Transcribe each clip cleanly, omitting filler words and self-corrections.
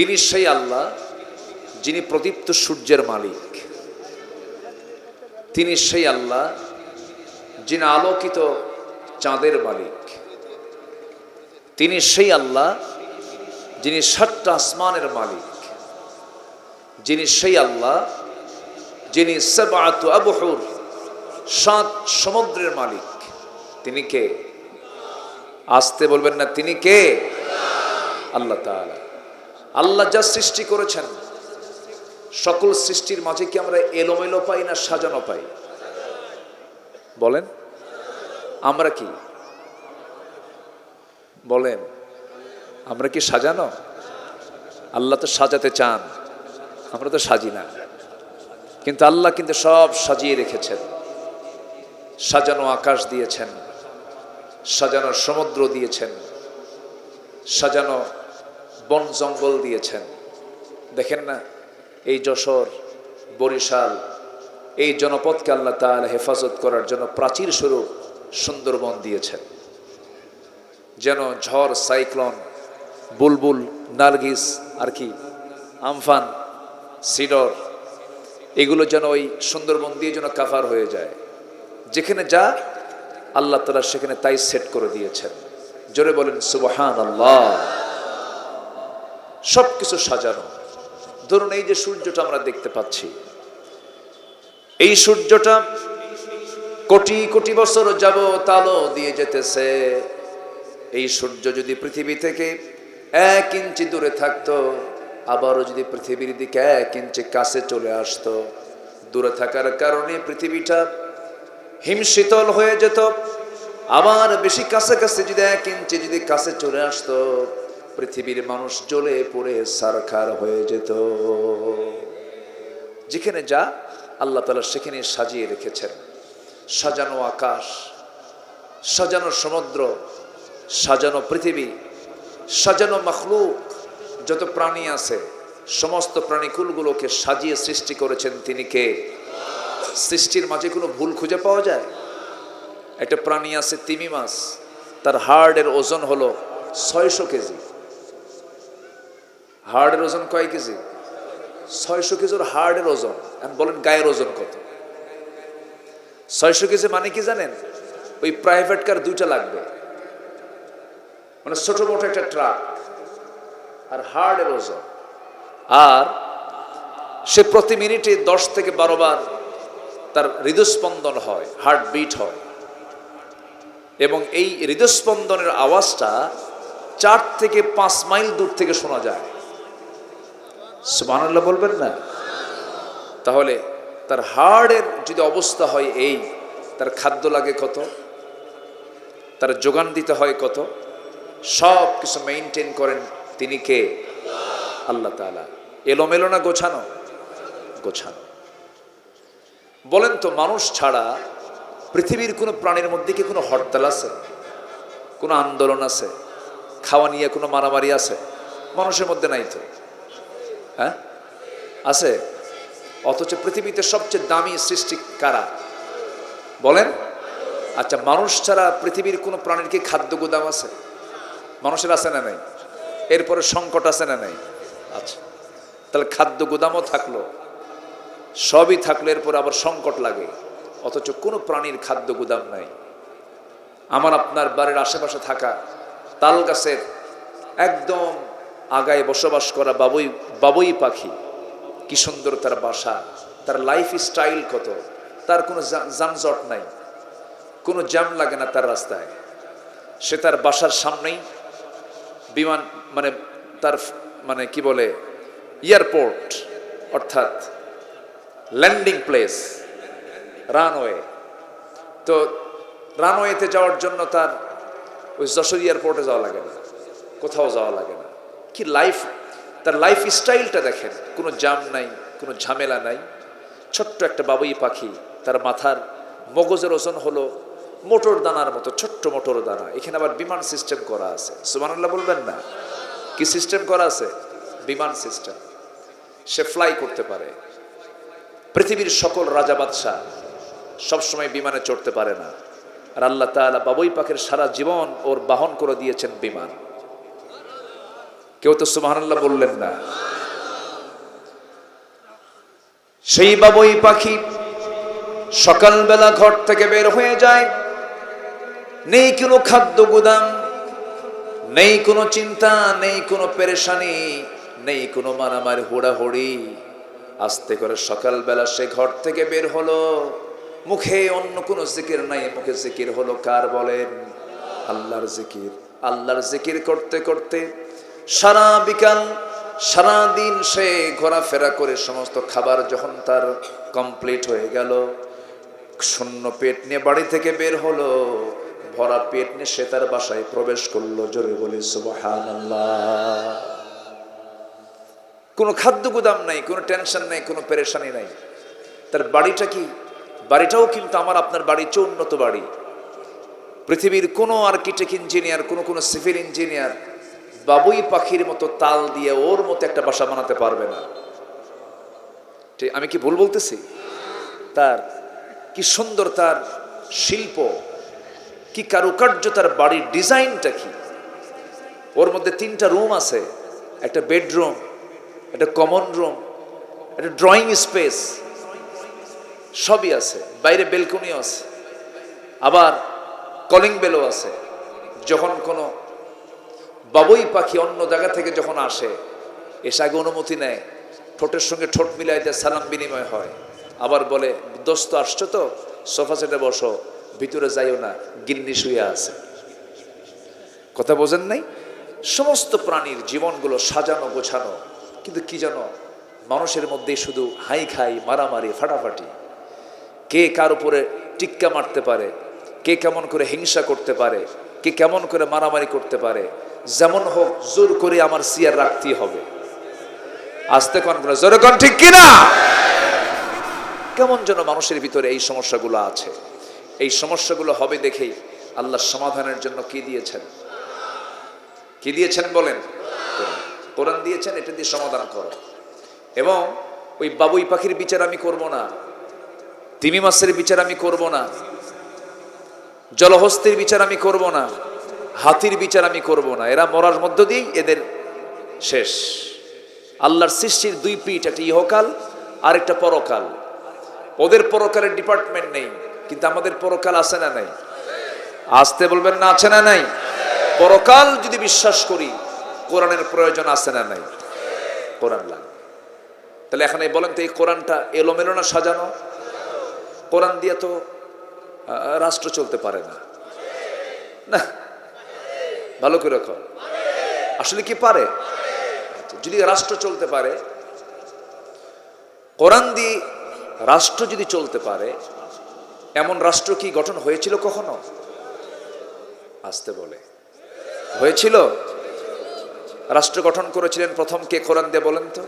তিনি সেই আল্লাহ যিনি প্রদীপ্ত সূর্যের মালিক। তিনি সেই আল্লাহ যিনি আলোকিত চাঁদের মালিক। তিনি সেই আল্লাহ যিনি 7টা আসমানের মালিক। যিনি সেই আল্লাহ যিনি সাবআতু আবহুর 7 সমুদ্রের মালিক। তিনি কে? আসতে বলবেন না, তিনি কে? আল্লাহ তাআলা। আল্লাহ যা সৃষ্টি করেছেন, সকল সৃষ্টির মাঝে কি আমরা এলোমেলো পাই না সাজানো পাই? বলেন, আমরা কি বলেন, আমরা কি সাজানো? আল্লাহ তো সাজাতে চান, আমরা তো সাজি না। কিন্তু আল্লাহ কিন্তু সব সাজিয়ে রেখেছেন। সাজানো আকাশ দিয়েছেন, সাজানো সমুদ্র দিয়েছেন, সাজানো বন জঙ্গল দিয়েছেন। দেখেন না, এই যশোর, বরিশাল, এই জনপদকে আল্লাহ তাআলা হেফাজত করার জন্য প্রাচীর স্বরূপ সুন্দরবন দিয়েছেন, যেন ঝড়, সাইক্লোন, বুলবুল, নার্গিস, আর কি আমফান, সিডর, এগুলো যেন ওই সুন্দরবন দিয়ে যেন কাভার হয়ে যায়। যেখানে যা আল্লাহ তাআলা সেখানে তাই সেট করে দিয়েছেন। জোরে বলেন সুবহানাল্লাহ। সবকিছু সাজানো। ধরুন এই যে সূর্যটা আমরা দেখতে পাচ্ছি, এই সূর্যটা কোটি কোটি বছর যাবত আলো দিয়ে যেতেছে। এই সূর্য যদি পৃথিবী থেকে 1 ইঞ্চি দূরে থাকতো, আবারও যদি পৃথিবীর দিকে 1 ইঞ্চি কাছে চলে আসতো, দূরে থাকার কারণে পৃথিবীটা হিমশীতল হয়ে যেত। আবার বেশি কাছাকাছি যদি 1 ইঞ্চি যদি কাছে চলে আসতো, পৃথিবীর মানুষ জ্বলে পড়ে ছারখার হয়ে যেত। যেখানে যা আল্লাহ তাআলা সেখানে সাজিয়ে রেখেছেন। সাজানো আকাশ, সাজানো সমুদ্র, সাজানো পৃথিবী, সাজানো মাখলুক, যত প্রাণী আছে সমস্ত প্রাণীকুলগুলোকে সাজিয়ে সৃষ্টি করেছেন তিনি কে? সৃষ্টির মাঝে কোনো ভুল খুঁজে পাওয়া যায়? একটা প্রাণী আছে তিমি মাছ, তার হাড়ের ওজন হলো 600 কেজি। হাড়ের ওজন কয় কেজি? 600 কেজির হাড়ের ওজন। এখন বলেন গায়ের ওজন কত? 600 কেজি মানে কি জানেন? ওই প্রাইভেট কার 2টা লাগবে, মানে ছোট মোটো একটা ট্রাক। আর হার্টের ওজন, আর সে প্রতি মিনিটে 10 থেকে 12 বার তার হৃদস্পন্দন হয়, হার্ট বিট হয়। এবং এই হৃদস্পন্দনের আওয়াজটা 4 থেকে 5 মাইল দূর থেকে শোনা যায়। সুবহানাল্লাহ বলবেন না? তাহলে তার হার্টের যদি অবস্থা হয় এই, তার খাদ্য লাগে কত, তার যোগান দিতে হয় কত, সব কিছু মেইনটেইন করেন তিনি কে? আল্লাহ তাআলা। এলোমেলো না গোছানো? গোছানো। বলেন তো, মানুষ ছাড়া পৃথিবীর কোনো প্রাণীর মধ্যে কি কোনো হরতাল আছে, কোনো আন্দোলন আছে, খাওয়া নিয়ে কোনো মারামারি আছে? মানুষের মধ্যে নাই তো। হ্যাঁ আছে? অথচ পৃথিবীতে সবচেয়ে দামি সৃষ্টি কারা বলেন? আচ্ছা, মানুষ ছাড়া পৃথিবীর কোনো প্রাণীর কি খাদ্য গুদাম আছে? মানুষের আছে না নাই? এরপরে সংকট আছে না নাই? আচ্ছা, তাহলে খাদ্য গুদামও থাকলো, সবই থাকলো, এরপর আবার সংকট লাগে, অথচ কোনো প্রাণীর খাদ্য গুদাম নাই। আমার আপনার বাড়ির আশেপাশে থাকা তাল গাছের একদম আগায় বসবাস করা বাবুই পাখি, কি সুন্দর তার বাসা, তার লাইফ স্টাইল কত, তার কোনো যানজট নাই, কোনো জ্যাম লাগে না তার রাস্তায়। সে তার বাসার সামনেই বিমান, মানে তার মানে কি বলে এয়ারপোর্ট, অর্থাৎ ল্যান্ডিং প্লেস, রানওয়ে। তো রানওয়েতে যাওয়ার জন্য তার ওই যশোর এয়ারপোর্টে যাওয়া লাগে না, কোথাও যাওয়া লাগে না। কি লাইফ, তার লাইফ স্টাইলটা দেখেন, কোনো জ্যাম নাই, কোনো ঝামেলা নাই। ছোট্ট একটা বাবুই পাখি, তার মাথার মগজের ওজন হলো মোটর দানার মতো, ছোট্ট মোটর দানা। এখানে আবার বিমান সিস্টেম করা আছে। সুবহানাল্লাহ বলবেন না? কি সিস্টেম করা আছে? বিমান সিস্টেম। সে ফ্লাই করতে পারে। পৃথিবীর সকল রাজা বাদশাহ সবসময় বিমানে চড়তে পারে না, আর আল্লাহ তাআলা বাবুই পাখির সারা জীবন ওর বাহন করে দিয়েছেন বিমান। কেউ তো সুবহানাল্লাহ বললেন না। সেই বাবুই পাখি সকালবেলা ঘর থেকে বের হয়ে যায়, নেই কোনো খাদ্য গুদাম, নেই কোনো চিন্তা, নেই কোনো পেরেশানি, নেই কোনো মারামারি হুড়াহুড়ি। আস্তে করে সকালবেলা সে ঘর থেকে বের হলো, মুখে অন্য কোনো জিকির নাই, মুখে জিকির হলো কার বলেন? আল্লাহর জিকির। আল্লাহর জিকির করতে করতে সারা বিকাল সারা দিন সে ঘোরাফেরা করে সমস্ত খাবার যখন তার কমপ্লিট হয়ে গেল, শূন্য পেট নিয়ে বাড়ি থেকে বের হলো, ভরা পেট নিয়ে সে তার বাসায় প্রবেশ করলো। জোরে বলি সুবহানাল্লাহ। কোনো খাদ্য গুদাম নাই, কোনো টেনশন নাই, কোনো পেরেশানি নাই। তার বাড়িটা কি? বাড়িটাও কিন্তু আমার আপনার বাড়ির চেয়ে উন্নত বাড়ি। পৃথিবীর কোনো আর্কিটেক্ট ইঞ্জিনিয়ার, কোনো সিভিল ইঞ্জিনিয়ার বাবুই পাখির মতো তাল দিয়ে ওর মতো একটা বাসা বানাতে পারবে না। ঠিক আমি কি ভুল বলতেছি? তার কি সুন্দর তার শিল্প, কি কারুকার্য, তার বাড়ির ডিজাইনটা কি। ওর মধ্যে 3টা রুম আছে, একটা বেডরুম, একটা কমন রুম, একটা ড্রয়িং স্পেস, সবই আছে। বাইরে বেলকনিও আছে, আবার কলিং বেলও আছে। যখন কোনো বাবুই পাখি অন্য জায়গা থেকে যখন আসে, এসে আগে অনুমতি নেয়, ঠোঁটের সঙ্গে ঠোঁট মিলাই দিয়ে সালাম বিনিময় হয়, আবার বলে দোস্ত আসছো তো, সোফা সেটে বসো, ভিতরে যাইও না, গিন্নি শুয়ে আছে। কথা বোঝেন নাই? সমস্ত প্রাণীর জীবনগুলো সাজানো গোছানো, কিন্তু কি জানো, মানুষের মধ্যে শুধু হাই খাই, মারামারি, ফাটাফাটি। কে কার উপরে টিক্কা মারতে পারে, কে কেমন করে হিংসা করতে পারে, কে কেমন করে মারামারি করতে পারে। যেমন হোক জোর করে আমার সিয়ার রাখতেই হবে। আস্তে কোন জোরে কোন, ঠিক কিনা? কেমন যেন মানুষের ভিতরে এই সমস্যাগুলো আছে। এই সমস্যাগুলো হবে দেখেই আল্লাহ সমাধানের জন্য কি দিয়েছেন? কি দিয়েছেন বলেন? কোরআন দিয়েছেন। এটা দিয়ে সমাধান করো। এবং ওই বাবুই পাখির বিচার আমি করব না, তিমি মাছের বিচার আমি করব না, জলহস্তির বিচার আমি করব না, হাতির বিচার আমি করব না। এরা মরার মধ্য দিয়েই এদের শেষ। আল্লাহর সৃষ্টির 2 পিঠ, একটা ইহকাল আর একটা পরকাল। ওদের পরকালের ডিপার্টমেন্ট নেই, কিন্তু আমাদের পরকাল আছে না নাই? আসতে বলবেন না, আছে না নাই? পরকাল যদি বিশ্বাস করি, কোরআনের প্রয়োজন আছে না নাই? কোরআন লাগে। তাহলে এখানে বলেন তো, এই কোরআনটা এলোমেলো না সাজানো? কোরআন দিয়ে তো রাষ্ট্র চলতে পারে না। না, ভালো করে রাখো। আসলে কি পারে? যদি রাষ্ট্র চলতে পারে, কোরআন দিয়ে রাষ্ট্র যদি চলতে পারে, এমন রাষ্ট্র কি গঠন হয়েছিল কখনো? আসতে বলে হয়েছিল? রাষ্ট্র গঠন করেছিলেন প্রথম কে? কোরআন দিয়ে বলেন তো।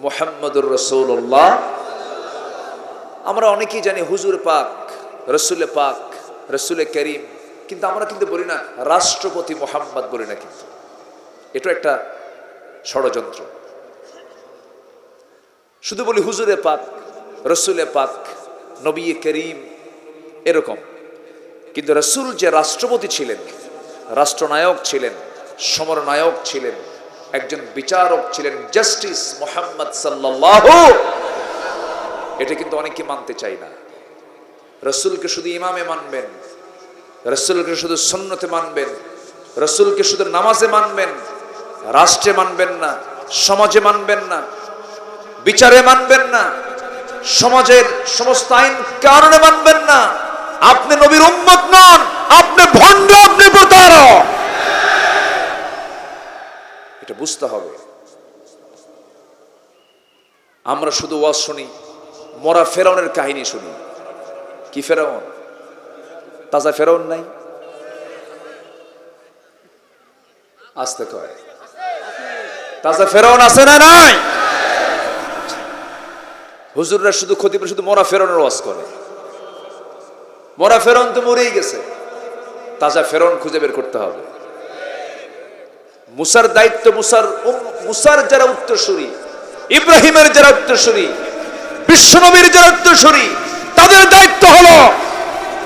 মুহাম্মদুর রাসূলুল্লাহ। আমরা অনেকেই জানি হুজুর পাক, রসুলে পাক, রসুলে করিম, কিন্তু আমরা কিন্তু বলি না রাষ্ট্রপতি মুহাম্মদ, বলি না। কিন্তু এটা একটা ষড়যন্ত্র। শুধু বলি হুজুরে পাক, রসুলে পাক, নবী করিম, এরকম। কিন্তু রসুল যে রাষ্ট্রপতি ছিলেন, রাষ্ট্রনায়ক ছিলেন, সমরনায়ক ছিলেন, একজন বিচারক ছিলেন, জাস্টিস মুহাম্মদ সাল্লাল্লাহু, এটা কিন্তু অনেকে মানতে চাই না। রসুলকে শুধু ইমামে মানবেন, রসুলকে শুধু সুন্নতে মানবেন, রসুলকে শুধু নামাজে মানবেন, রাষ্ট্রে মানবেন না, সমাজে মানবেন না, বিচারে মানবেন না, সমাজের সমস্ত আইন কারণে মানবেন না। আপনি নবীর উম্মত নন, আপনি ভণ্ড, আপনি প্রতারক। এটা বুঝতে হবে। আমরা শুধু ওয়াজ শুনি, মরা ফেরাউনের কাহিনী শুনি। কি ফেরাউন? তাজা ফেরাউন নাই? আসতে কয় তাজা ফেরাউন আছে না নাই? হুজুররা শুধু খতিবে শুধু মরা ফেরাউনের ওয়াজ করে। মরা ফেরাউন তো মরেই গেছে, তাজা ফেরাউন খুঁজে বের করতে হবে। মুসার দায়িত্ব, মুসার যারা উত্তরসূরি, ইব্রাহিমের যারা উত্তরসূরি, বিশ্বনবীর যারা উত্তরসূরি, তাদের দায়িত্ব হলো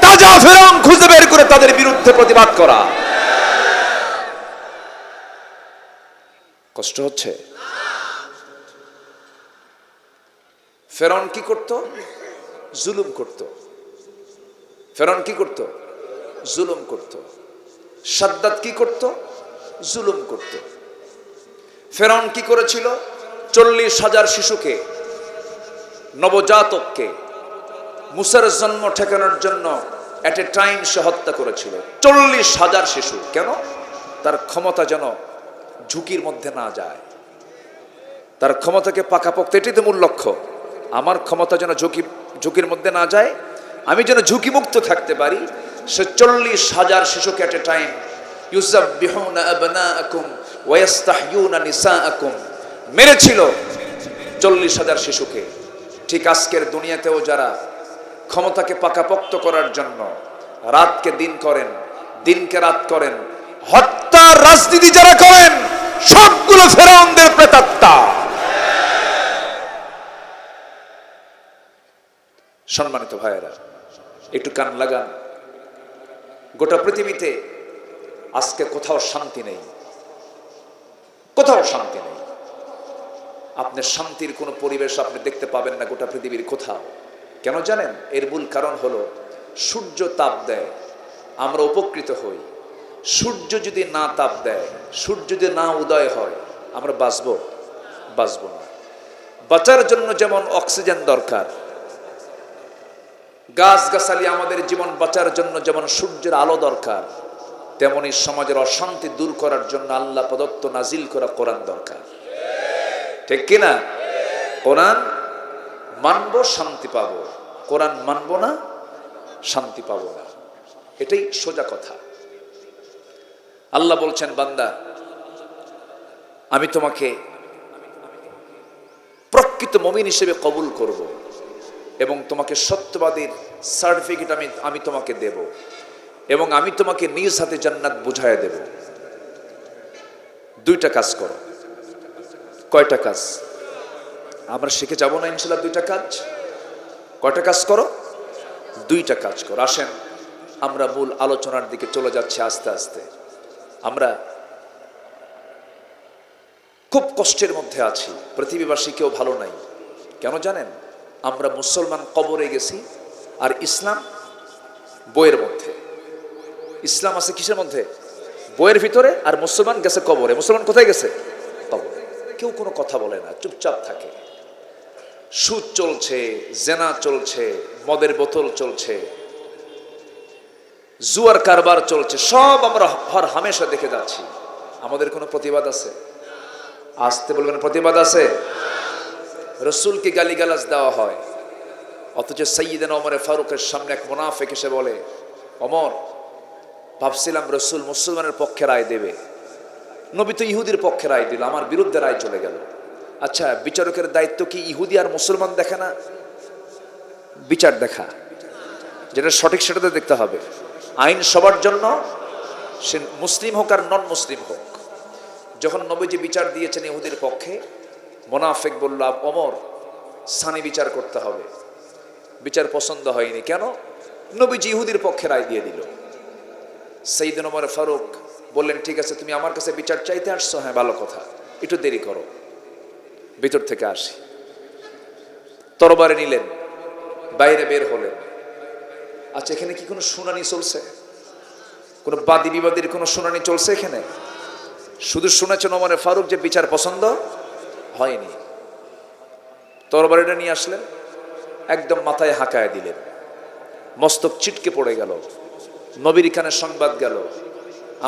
তাজা ফেরাউন খুঁজে বের করে তাদের বিরুদ্ধে প্রতিবাদ করা। কষ্ট হচ্ছে? ফেরাউন কি করত? জুলুম করত। ফেরাউন কি করত? জুলুম করত। সাদ্দাত কি করত? জুলুম করত। ফেরাউন কি করেছিল? 40,000 শিশুকে, নবজাতককে মুসার জন্ম ঠেকানোর জন্য এট এ টাইম সে হত্যা করেছিল। 40,000 শিশু। কেন? তার ক্ষমতা যেন ঝুঁকির মধ্যে না যায়, তার ক্ষমতাকে পাকাপোক্ত, এটাই তো মূল লক্ষ্য। আমার ক্ষমতা যেন ঝুঁকির মধ্যে না যায়, আমি যেন ঝুঁকিমুক্ত থাকতে পারি। সে 40,000 শিশুকে এট এ টাইম ইউযাব্বিহুনা আবনাআকুম ওয়া ইস্তাহয়ুনা নিসাআকুম মেরেছিল। 40,000 শিশুকে। ঠিক আজকের দুনিয়াতেও যারা ক্ষমতাকে পাকাপোক্ত করার জন্য রাতকে দিন করেন, দিনকে রাত করেন, হত্যার রাজনীতি যারা করেন, সবগুলো ফেরাউনদের প্রেতাত্মা। সম্মানিত ভাইয়েরা, একটু কান লাগান। গোটা পৃথিবীতে আজকে কোথাও শান্তি নেই, কোথাও শান্তি নেই। আপনার শান্তির কোনো পরিবেশ আপনি দেখতে পাবেন না গোটা পৃথিবীর কোথাও। কেন জানেন? এর মূল কারণ হলো সূর্য তাপ দেয়, আমরা উপকৃত হই। সূর্য যদি না তাপ দেয়, সূর্য যদি না উদয় হয়, আমরা বাঁচবো না। বাঁচার জন্য যেমন অক্সিজেন দরকার, গাছগাছালি আমাদের জীবন বাঁচার জন্য যেমন সূর্যের আলো দরকার, তেমনি সমাজের অশান্তি দূর করার জন্য আল্লাহ প্রদত্ত নাজিল করা কোরআন দরকার। ঠিক কিনা? কোরআন মানবো, শান্তি পাবো। কোরআন মানবো না, শান্তি পাবো না। এটাই সোজা কথা। আল্লাহ বলছেন, বান্দা, আমি তোমাকে প্রকৃত মুমিন হিসেবে কবুল করব এবং তোমাকে সত্যবাদীর সার্টিফিকেট আমি তোমাকে দেব এবং আমি তোমাকে নিজ হাতে জান্নাত বুঝায় দেব। 2টা কাজ করো। কয়টা কাজ? আমরা শিখে যাব না ইনশাআল্লাহ 2টা কাজ। কয়টা কাজ করো? 2টা কাজ করো। আসেন আমরা মূল আলোচনার দিকে চলে যাচ্ছি আস্তে আস্তে। আমরা খুব কষ্টের মধ্যে আছি, পৃথিবীবাসী কেউ ভালো নাই। কেন জানেন? আমরা মুসলমান কবরে গেছি, আর ইসলাম বইয়ের মধ্যে। ইসলাম আছে কিসের মধ্যে? বইয়ের ভিতরে। আর মুসলমান গেছে কবরে। মুসলমান কোথায় গেছে? কবরে। কেউ কোনো কথা বলে না, চুপচাপ থাকে। সুদ চলছে, জেনা চলছে, মদের বোতল চলছে, জুয়ার কারবার চলছে, সব আমরা হর হামেশা দেখে যাচ্ছি। আমাদের কোনো প্রতিবাদ আছে? আসতে বলবেন, প্রতিবাদ আছে? রসুলকে গালিগালাজ দেওয়া হয়, অথচ সাইয়্যিদানা ওমর ফারুকের সামনে এক মুনাফিক এসে বলে, ওমর, ভাবছিলাম রসুল মুসলমানের পক্ষে রায় দেবে, নবী তো ইহুদির পক্ষে রায় দিল, আমার বিরুদ্ধে রায় চলে গেল। আচ্ছা, বিচারকের দায়িত্ব কি ইহুদি আর মুসলমান দেখা না? বিচার দেখা, যেটা সঠিক সেটাতে দেখতে হবে। আইন সবার জন্য, সে মুসলিম হোক আর নন মুসলিম হোক। যখন নবীজি বিচার দিয়েছেন ইহুদির পক্ষে, মুনাফিক বলল, ওমর, সানি বিচার করতে হবে। বিচার পছন্দ হয়নি। কেন? নবীজি ইহুদির পক্ষে রায় দিয়ে দিল। সাইয়্যিদনা ওমর ফারুক বললেন, ঠিক আছে, তুমি আমার কাছে বিচার চাইতে আসছো? হ্যাঁ, ভালো কথা, একটু দেরি করো, ভিতর থেকে আসি। তরবারে নিলেন, বাইরে বের হলেন। আচ্ছা, এখানে কি কোনো শুনানি চলছে? কোনো বাদী বিবাদীর কোনো শুনানি চলছে এখানে? শুধু শুনেছেন ওমর ফারুক যে বিচার পছন্দ হয়নি। তরবারিটা নিয়ে আসলেন, একদম মাথায় হাঁকায় দিলেন, মস্তক চিটকে পড়ে গেল। নবীর কানে সংবাদ গেল।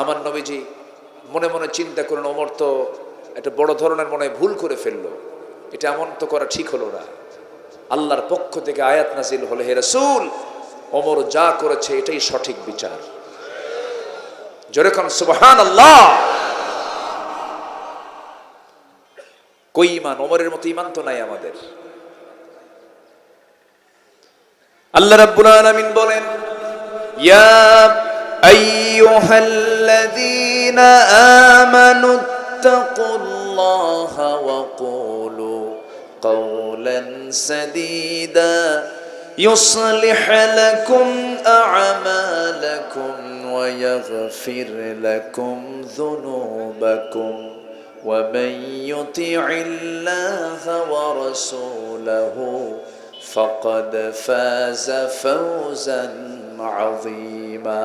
আমার নবীজি মনে মনে চিন্তা করেন, ওমর তো একটা বড় ধরনের মনে ভুল করে ফেললো, এটা এমন তো করা ঠিক হলো না। আল্লাহর পক্ষ থেকে আয়াত নাজিল হলো, হে রাসূল, ওমর যা করেছে এটাই সঠিক বিচার। জোরে কোন সুবহানাল্লাহ। কই ঈমান? ওমরের মতো ঈমান তো নাই আমাদের। আল্লাহ রাব্বুল আলামিন বলেন, ইয়া আইয়ুহাল্লাযীনা আমানু তাকুল্লাহা ওয়া কুলু কাওলান সাদীদা يصلح لكم أعمالكم ويغفر لكم ذنوبكم ومن يطع الله ورسوله فقد فاز فوزا عظيما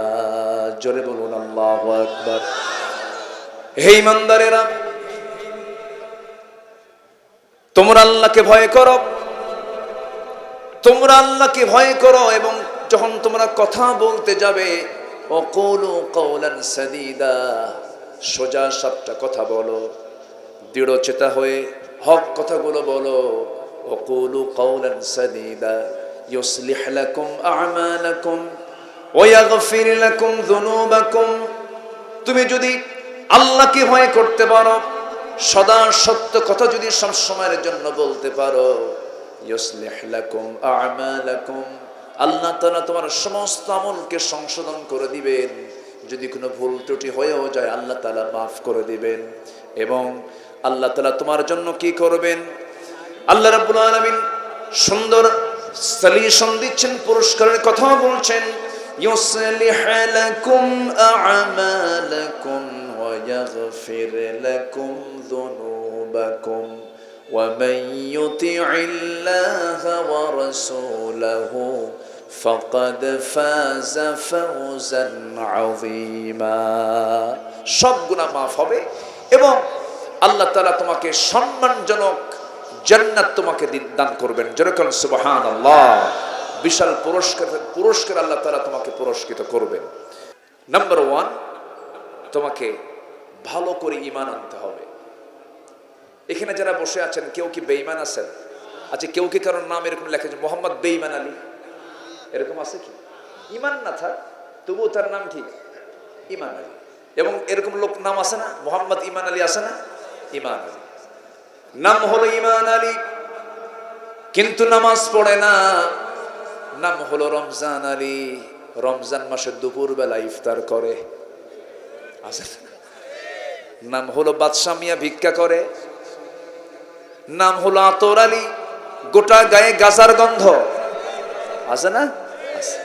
জোরে বলুন আল্লাহু আকবার। হে ঈমানদারেরা, তোমরা আল্লাহকে ভয় করো, তোমরা আল্লাহকে ভয় করো এবং যখন তোমরা কথা বলতে যাবে ওয়াকুলু কাওলান সাদীদা, সোজা সাপটা কথা বলো, দৃঢ়চেতা হয়ে হক কথাগুলো বলো। ওয়াকুলু কাওলান সাদীদা ইউসলিহ লাকুম আ'মালাকুম ওয়া ইয়াগফির লাকুম যুনুবাকুম। তুমি যদি আল্লাহকে ভয় করতে পারো, সদা সত্য কথা যদি সব সময়ের জন্য বলতে পারো, ইউসলিহ লাকুম আ'মালাকুম, আল্লাহ তাআলা তোমার সমস্ত আমলকে সংশোধন করে দিবেন। যদি কোনো ভুল ত্রুটি হয়েও যায় আল্লাহ তাআলা মাফ করে দিবেন। এবং আল্লাহ তাআলা তোমার জন্য কি করবেন? আল্লাহ রাব্বুল আলামিন সুন্দর সলিউশন দিচ্ছেন, পুরস্কারের কথা বলছেন। ইউসলিহ লাকুম আ'মালাকুম ওয়া ইয়াগফির লাকুম যুনুবাকুম ওয়া মান ইউতি'ইল্লাহা ওয়া রাসূলাহু ফাকাদ ফাযা ফাওজান আযীমা। সব গুনাহ মাফ হবে এবং আল্লাহ তাআলা তোমাকে সম্মানজনক জান্নাত তোমাকে দান করবেন। যেরকম সুবহানাল্লাহ, বিশাল পুরস্কার আল্লাহ তাআলা তোমাকে পুরস্কৃত করবেন। নাম্বার 1, তোমাকে ভালো করে ঈমান আনতে হবে। এখানে যারা বসে আছেন কেউ কি বেঈমান আছেন? আচ্ছা, কেউ কি কারোর নাম এরকম লেখা আছে মোহাম্মদ বেঈমান আলী, এরকম আছে কি? ঈমান না থাক তবুও তার নাম ঠিক ঈমান আলী। এবং এরকম লোক নাম আছে না, মোহাম্মদ ঈমান আলী আছে না? ঈমান আলী নাম হলো ঈমান আলী, কিন্তু নামাজ পড়ে না। নাম হলো রমজান আলী, রমজান মাসের দুপুর বেলা ইফতার করে। আছে নাম হলো বাদশা মিয়া, ভিক্ষা করে। নাম হলো আতর আলী, গোটা গায়ে গাজার গন্ধ। আছে না? আছে।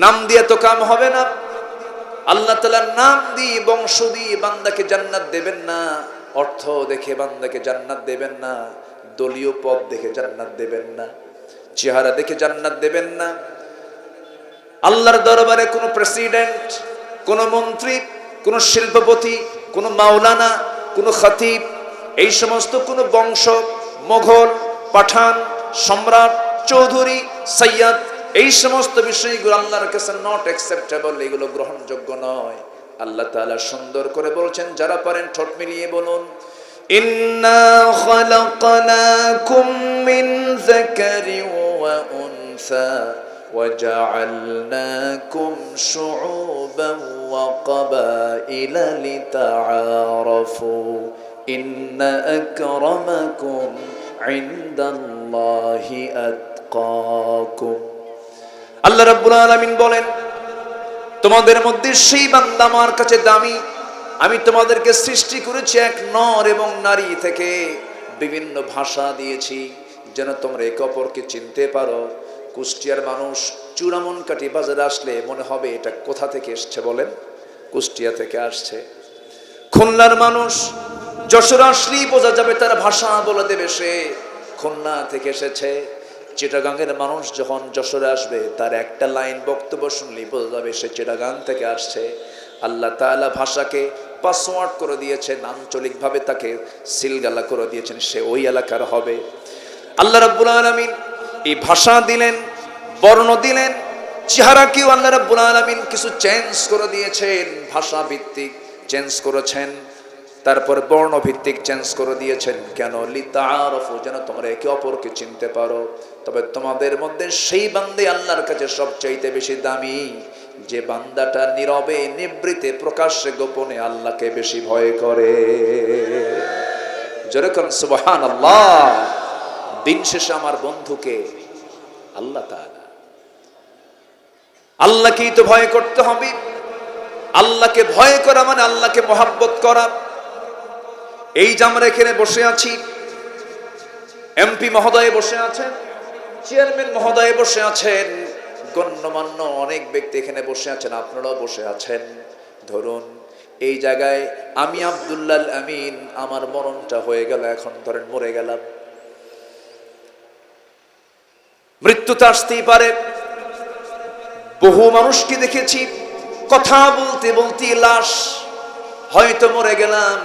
নাম দিয়ে তো কাম হবে না। আল্লাহ তাআলা নাম দিয়ে বংশ দিয়ে বান্দাকে জান্নাত দেবেন না, অর্থ দেখে বান্দাকে জান্নাত দেবেন না, দলীয় পদ দেখে জান্নাত দেবেন না, চেহারা দেখে জান্নাত দেবেন না। আল্লাহর দরবারে কোনো প্রেসিডেন্ট, কোনো মন্ত্রী, কোনো শিল্পপতি, কোনো মাওলানা, কোনো খতিব, এই সমস্ত কোনো বংশ, মোগল, পাঠান, সম্রাট, চৌধুরী, সৈয়দ, এই সমস্ত বিষয়গুলো আল্লাহর কাছে নট অ্যাকসেপ্টেবল, এগুলো গ্রহণযোগ্য নয়। আল্লাহ তাআলা সুন্দর করে বলছেন, যারা পারেন ঠোঁট মিলিয়ে বলুন, ইন্না খালাকনাকুম মিন যাকারিন ওয়া উনসা ওয়া জাআলনাকুম শুউবান ওয়া ক্বাবাইলা লিতাআরাফু ইন্না আকরামাকুম ইনদাল্লাহি আতকাকুম। আল্লাহ রাব্বুল আলামিন বলেন, তোমাদের মধ্যে সেই বান্দা আমার কাছে দামি। আমি তোমাদেরকে সৃষ্টি করেছি এক নর এবং নারী থেকে, বিভিন্ন ভাষা দিয়েছি যেন তোমরা একে অপরকে চিনতে পারো। কুষ্টিয়ার মানুষ চূড়ামনকাঠি বাজারে আসলে মনে হবে এটা কোথা থেকে এসছে বলেন? কুষ্টিয়া থেকে আসছে। খুলনার মানুষ যশোর আসলেই বোঝা যাবে, তার ভাষা বলে দেবে সে খুলনা থেকে এসেছে। চিটাগাংয়ের মানুষ যখন যশোরে আসবে তার একটা লাইন বক্তব্য শুনলেই বোঝা যাবে সে চিটাগাং থেকে আসছে। আল্লাহ তাআলা ভাষাকে পাসওয়ার্ড করে দিয়েছেন, আঞ্চলিকভাবে তাকে সিলগালা করে দিয়েছেন, সে ওই এলাকার হবে। আল্লাহ রাব্বুল আলামিন এই ভাষা দিলেন, বর্ণ দিলেন, চেহারাকেও আল্লাহ রাব্বুল আলামিন কিছু চেঞ্জ করে দিয়েছেন, ভাষা ভিত্তিক চেঞ্জ করেছেন, তারপর বর্ণ ভিত্তিক চেঞ্জ করে দিয়েছেন। কেন? লিতাআরাফু, যেন তোমরা একে অপরকে চিনতে পারো। তবে তোমাদের মধ্যে সেই বান্দা আল্লাহর কাছে সবচাইতে বেশি দামি, যে বান্দাটা নীরবে নিবৃতে প্রকাশ্যে গোপনে আল্লাহকে বেশি ভয় করে। যেরকম সুবহানাল্লাহ। দিন শেষে আমার বন্ধুকে আল্লাহ তাআলা, আল্লাহকেই তো ভয় করতে হবে। আল্লাহকে ভয় করা মানে আল্লাহকে মহব্বত করা। এই যে আমরা এখানে বসে আছি, এমপি মহোদয় বসে আছেন, চেয়ারম্যান মহোদয় বসে আছেন, গণ্যমান্য অনেক ব্যক্তি এখানে বসে আছেন, আপনারাও বসে আছেন। ধরুন এই জায়গায় আমি আব্দুল্লাহ আমিন, আমার মরণটা হয়ে গেল, এখন ধরেন মরে গেলাম, মৃত্যু তো আসতেই পারে। বহু মানুষকে দেখেছি কথা বলতে বলতে লাশ, হয়তো মরে গেলাম,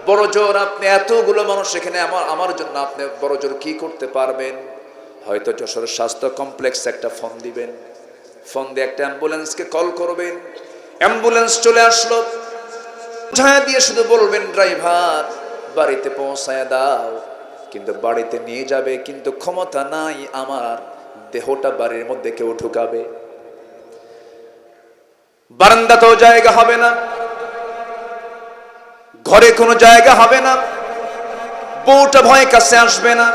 বড় জোর আপনি এতগুলো মানুষ এখানে আমার জন্য আপনি বড় জোর কি করতে পারবেন? হয়তো যশোর স্বাস্থ্য কমপ্লেক্সে একটা ফোন দিবেন, ফোন দিয়ে একটা অ্যাম্বুলেন্সকে কল করবেন, অ্যাম্বুলেন্স চলে আসলো, বুঝায় দিয়ে শুধু বলবেন ড্রাইভার বাড়িতে পৌঁছায় দাও, কিন্তু বাড়িতে নিয়ে যাবে, কিন্তু ক্ষমতা নাই আমার দেহটা বাড়ির মধ্যে কেউ ঢুকাবে, বারান্দাতেও জায়গা হবে না, ঘরে কোনো জায়গা হবে না, বউটা ভয় কাছে আসবে না,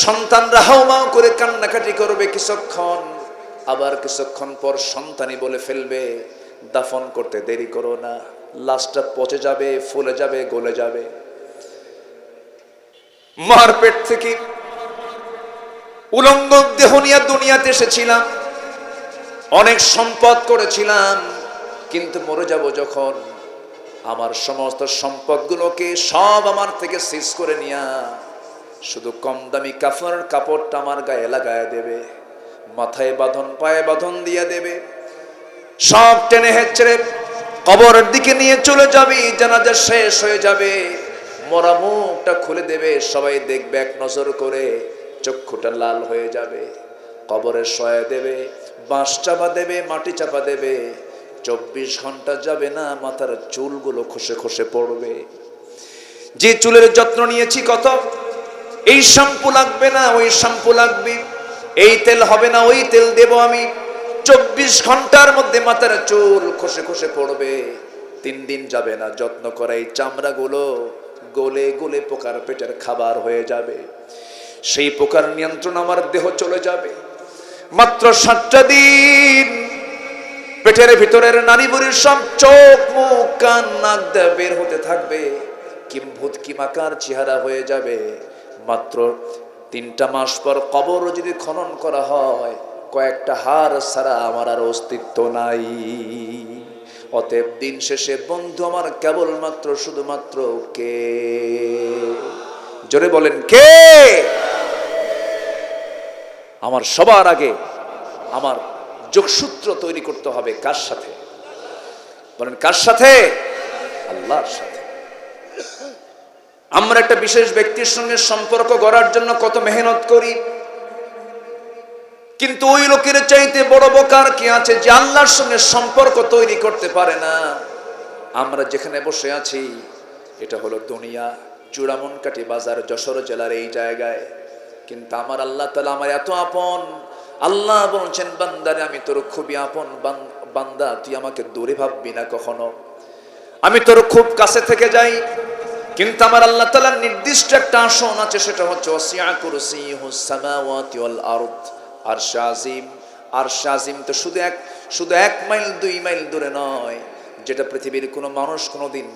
সন্তানরা হাউমাউ করে কান্নাকাটি করবে কিছুক্ষণ, আবার কিছুক্ষণ পর সন্তানই বলে ফেলবে দাফন করতে দেরি করো না, লাশটা পচে যাবে, ফুলে যাবে, গলে যাবে। মার পেট থেকে উলঙ্গ দেহ নিয়ে দুনিয়াতে এসেছিলাম, অনেক সম্পদ করেছিলাম, কিন্তু মরে যাব যখন আমার সমস্ত সম্পদগুলোকে সব আমার থেকে সিজ করে নিয়া শুধু কম দামি কাপড়টা আমার গায়ে লাগায় দেবে, মাথায় বাঁধন, পায়ে বাঁধন দিয়ে দেবে, সব টেনে হেঁচড়ে কবরের দিকে নিয়ে চলে যাবে, জানাজা শেষ হয়ে যাবে, মরা মুখটা খুলে দেবে, সবাই দেখবে এক নজর করে, চক্ষুটা লাল হয়ে যাবে, কবরে শয়ে দেবে, বাঁশ চাপা দেবে, মাটি চাপা দেবে, 24 ঘন্টা যাবে না মাথার চুলগুলো খসে খসে পড়বে। যে চুলের যত্ন নিয়েছি কত, এই শ্যাম্পু লাগবে না ওই শ্যাম্পু লাগবে, এই তেল হবে না ওই তেল দেব আমি, 24 ঘন্টার মধ্যে মাথার চুল খসে খসে পড়বে, 3 দিন যাবে না যত্ন করা এই চামড়াগুলো গলে গলে পোকার পেটের খাবার হয়ে যাবে, সেই পোকার নিয়ন্ত্রণ আমার দেহ চলে যাবে। মাত্র 7টা দিন পেটের ভিতরের নারী বুড়ির সব চোখ মুখ কান নাক দিয়ে বের হতে থাকবে, কিম্ভূত কিমাকার চেহারা হয়ে যাবে। মাত্র 3টা মাস পর কবর যদি খনন করা হয়, কয়েকটা হাড় ছাড়া আমার আর অস্তিত্ব নাই। অতএব দিন শেষে বন্ধু আমার কেবলমাত্র শুধুমাত্র কে? জোরে বলেন কে? আমার সবার আগে আমার যোগসূত্র তৈরি করতে হবে কার সাথে? বলেন কার সাথে? আল্লাহর সাথে। আমরা একটা বিশেষ ব্যক্তির সঙ্গে সম্পর্ক গড়ার জন্য কত মেহনত করি, কিন্তু ওই লোকের চাইতে বড় বোকার কি আছে যে আল্লাহর সঙ্গে সম্পর্ক তৈরি করতে পারে না। আমরা যেখানে বসে আছি এটা হলো দুনিয়া, চূড়ামনকাঠি বাজার, যশোর জেলার এই জায়গায়, কিন্তু আমার আল্লাহ তাআলা আমার এত আপন। আল্লাহ বলছেন বান্দারে আমি তোর খুবই আপন বান্দা, তুই আমাকে দূরে ভাববি না কখনো, আমি তোর খুব কাছে থেকে যাই। কিন্তু আমার আল্লাহ তাআলার নির্দিষ্ট একটা আসন আছে, সেটা হচ্ছে ওয়াসিআ কুরসিয়ুহুস সামাওয়াতি ওয়াল আরদ, আরশ আজিম। আরশ আজিম তো শুধু 1 মাইল 2 মাইল দূরে নয়, যেটা পৃথিবীর কোনো মানুষ কোনোদিন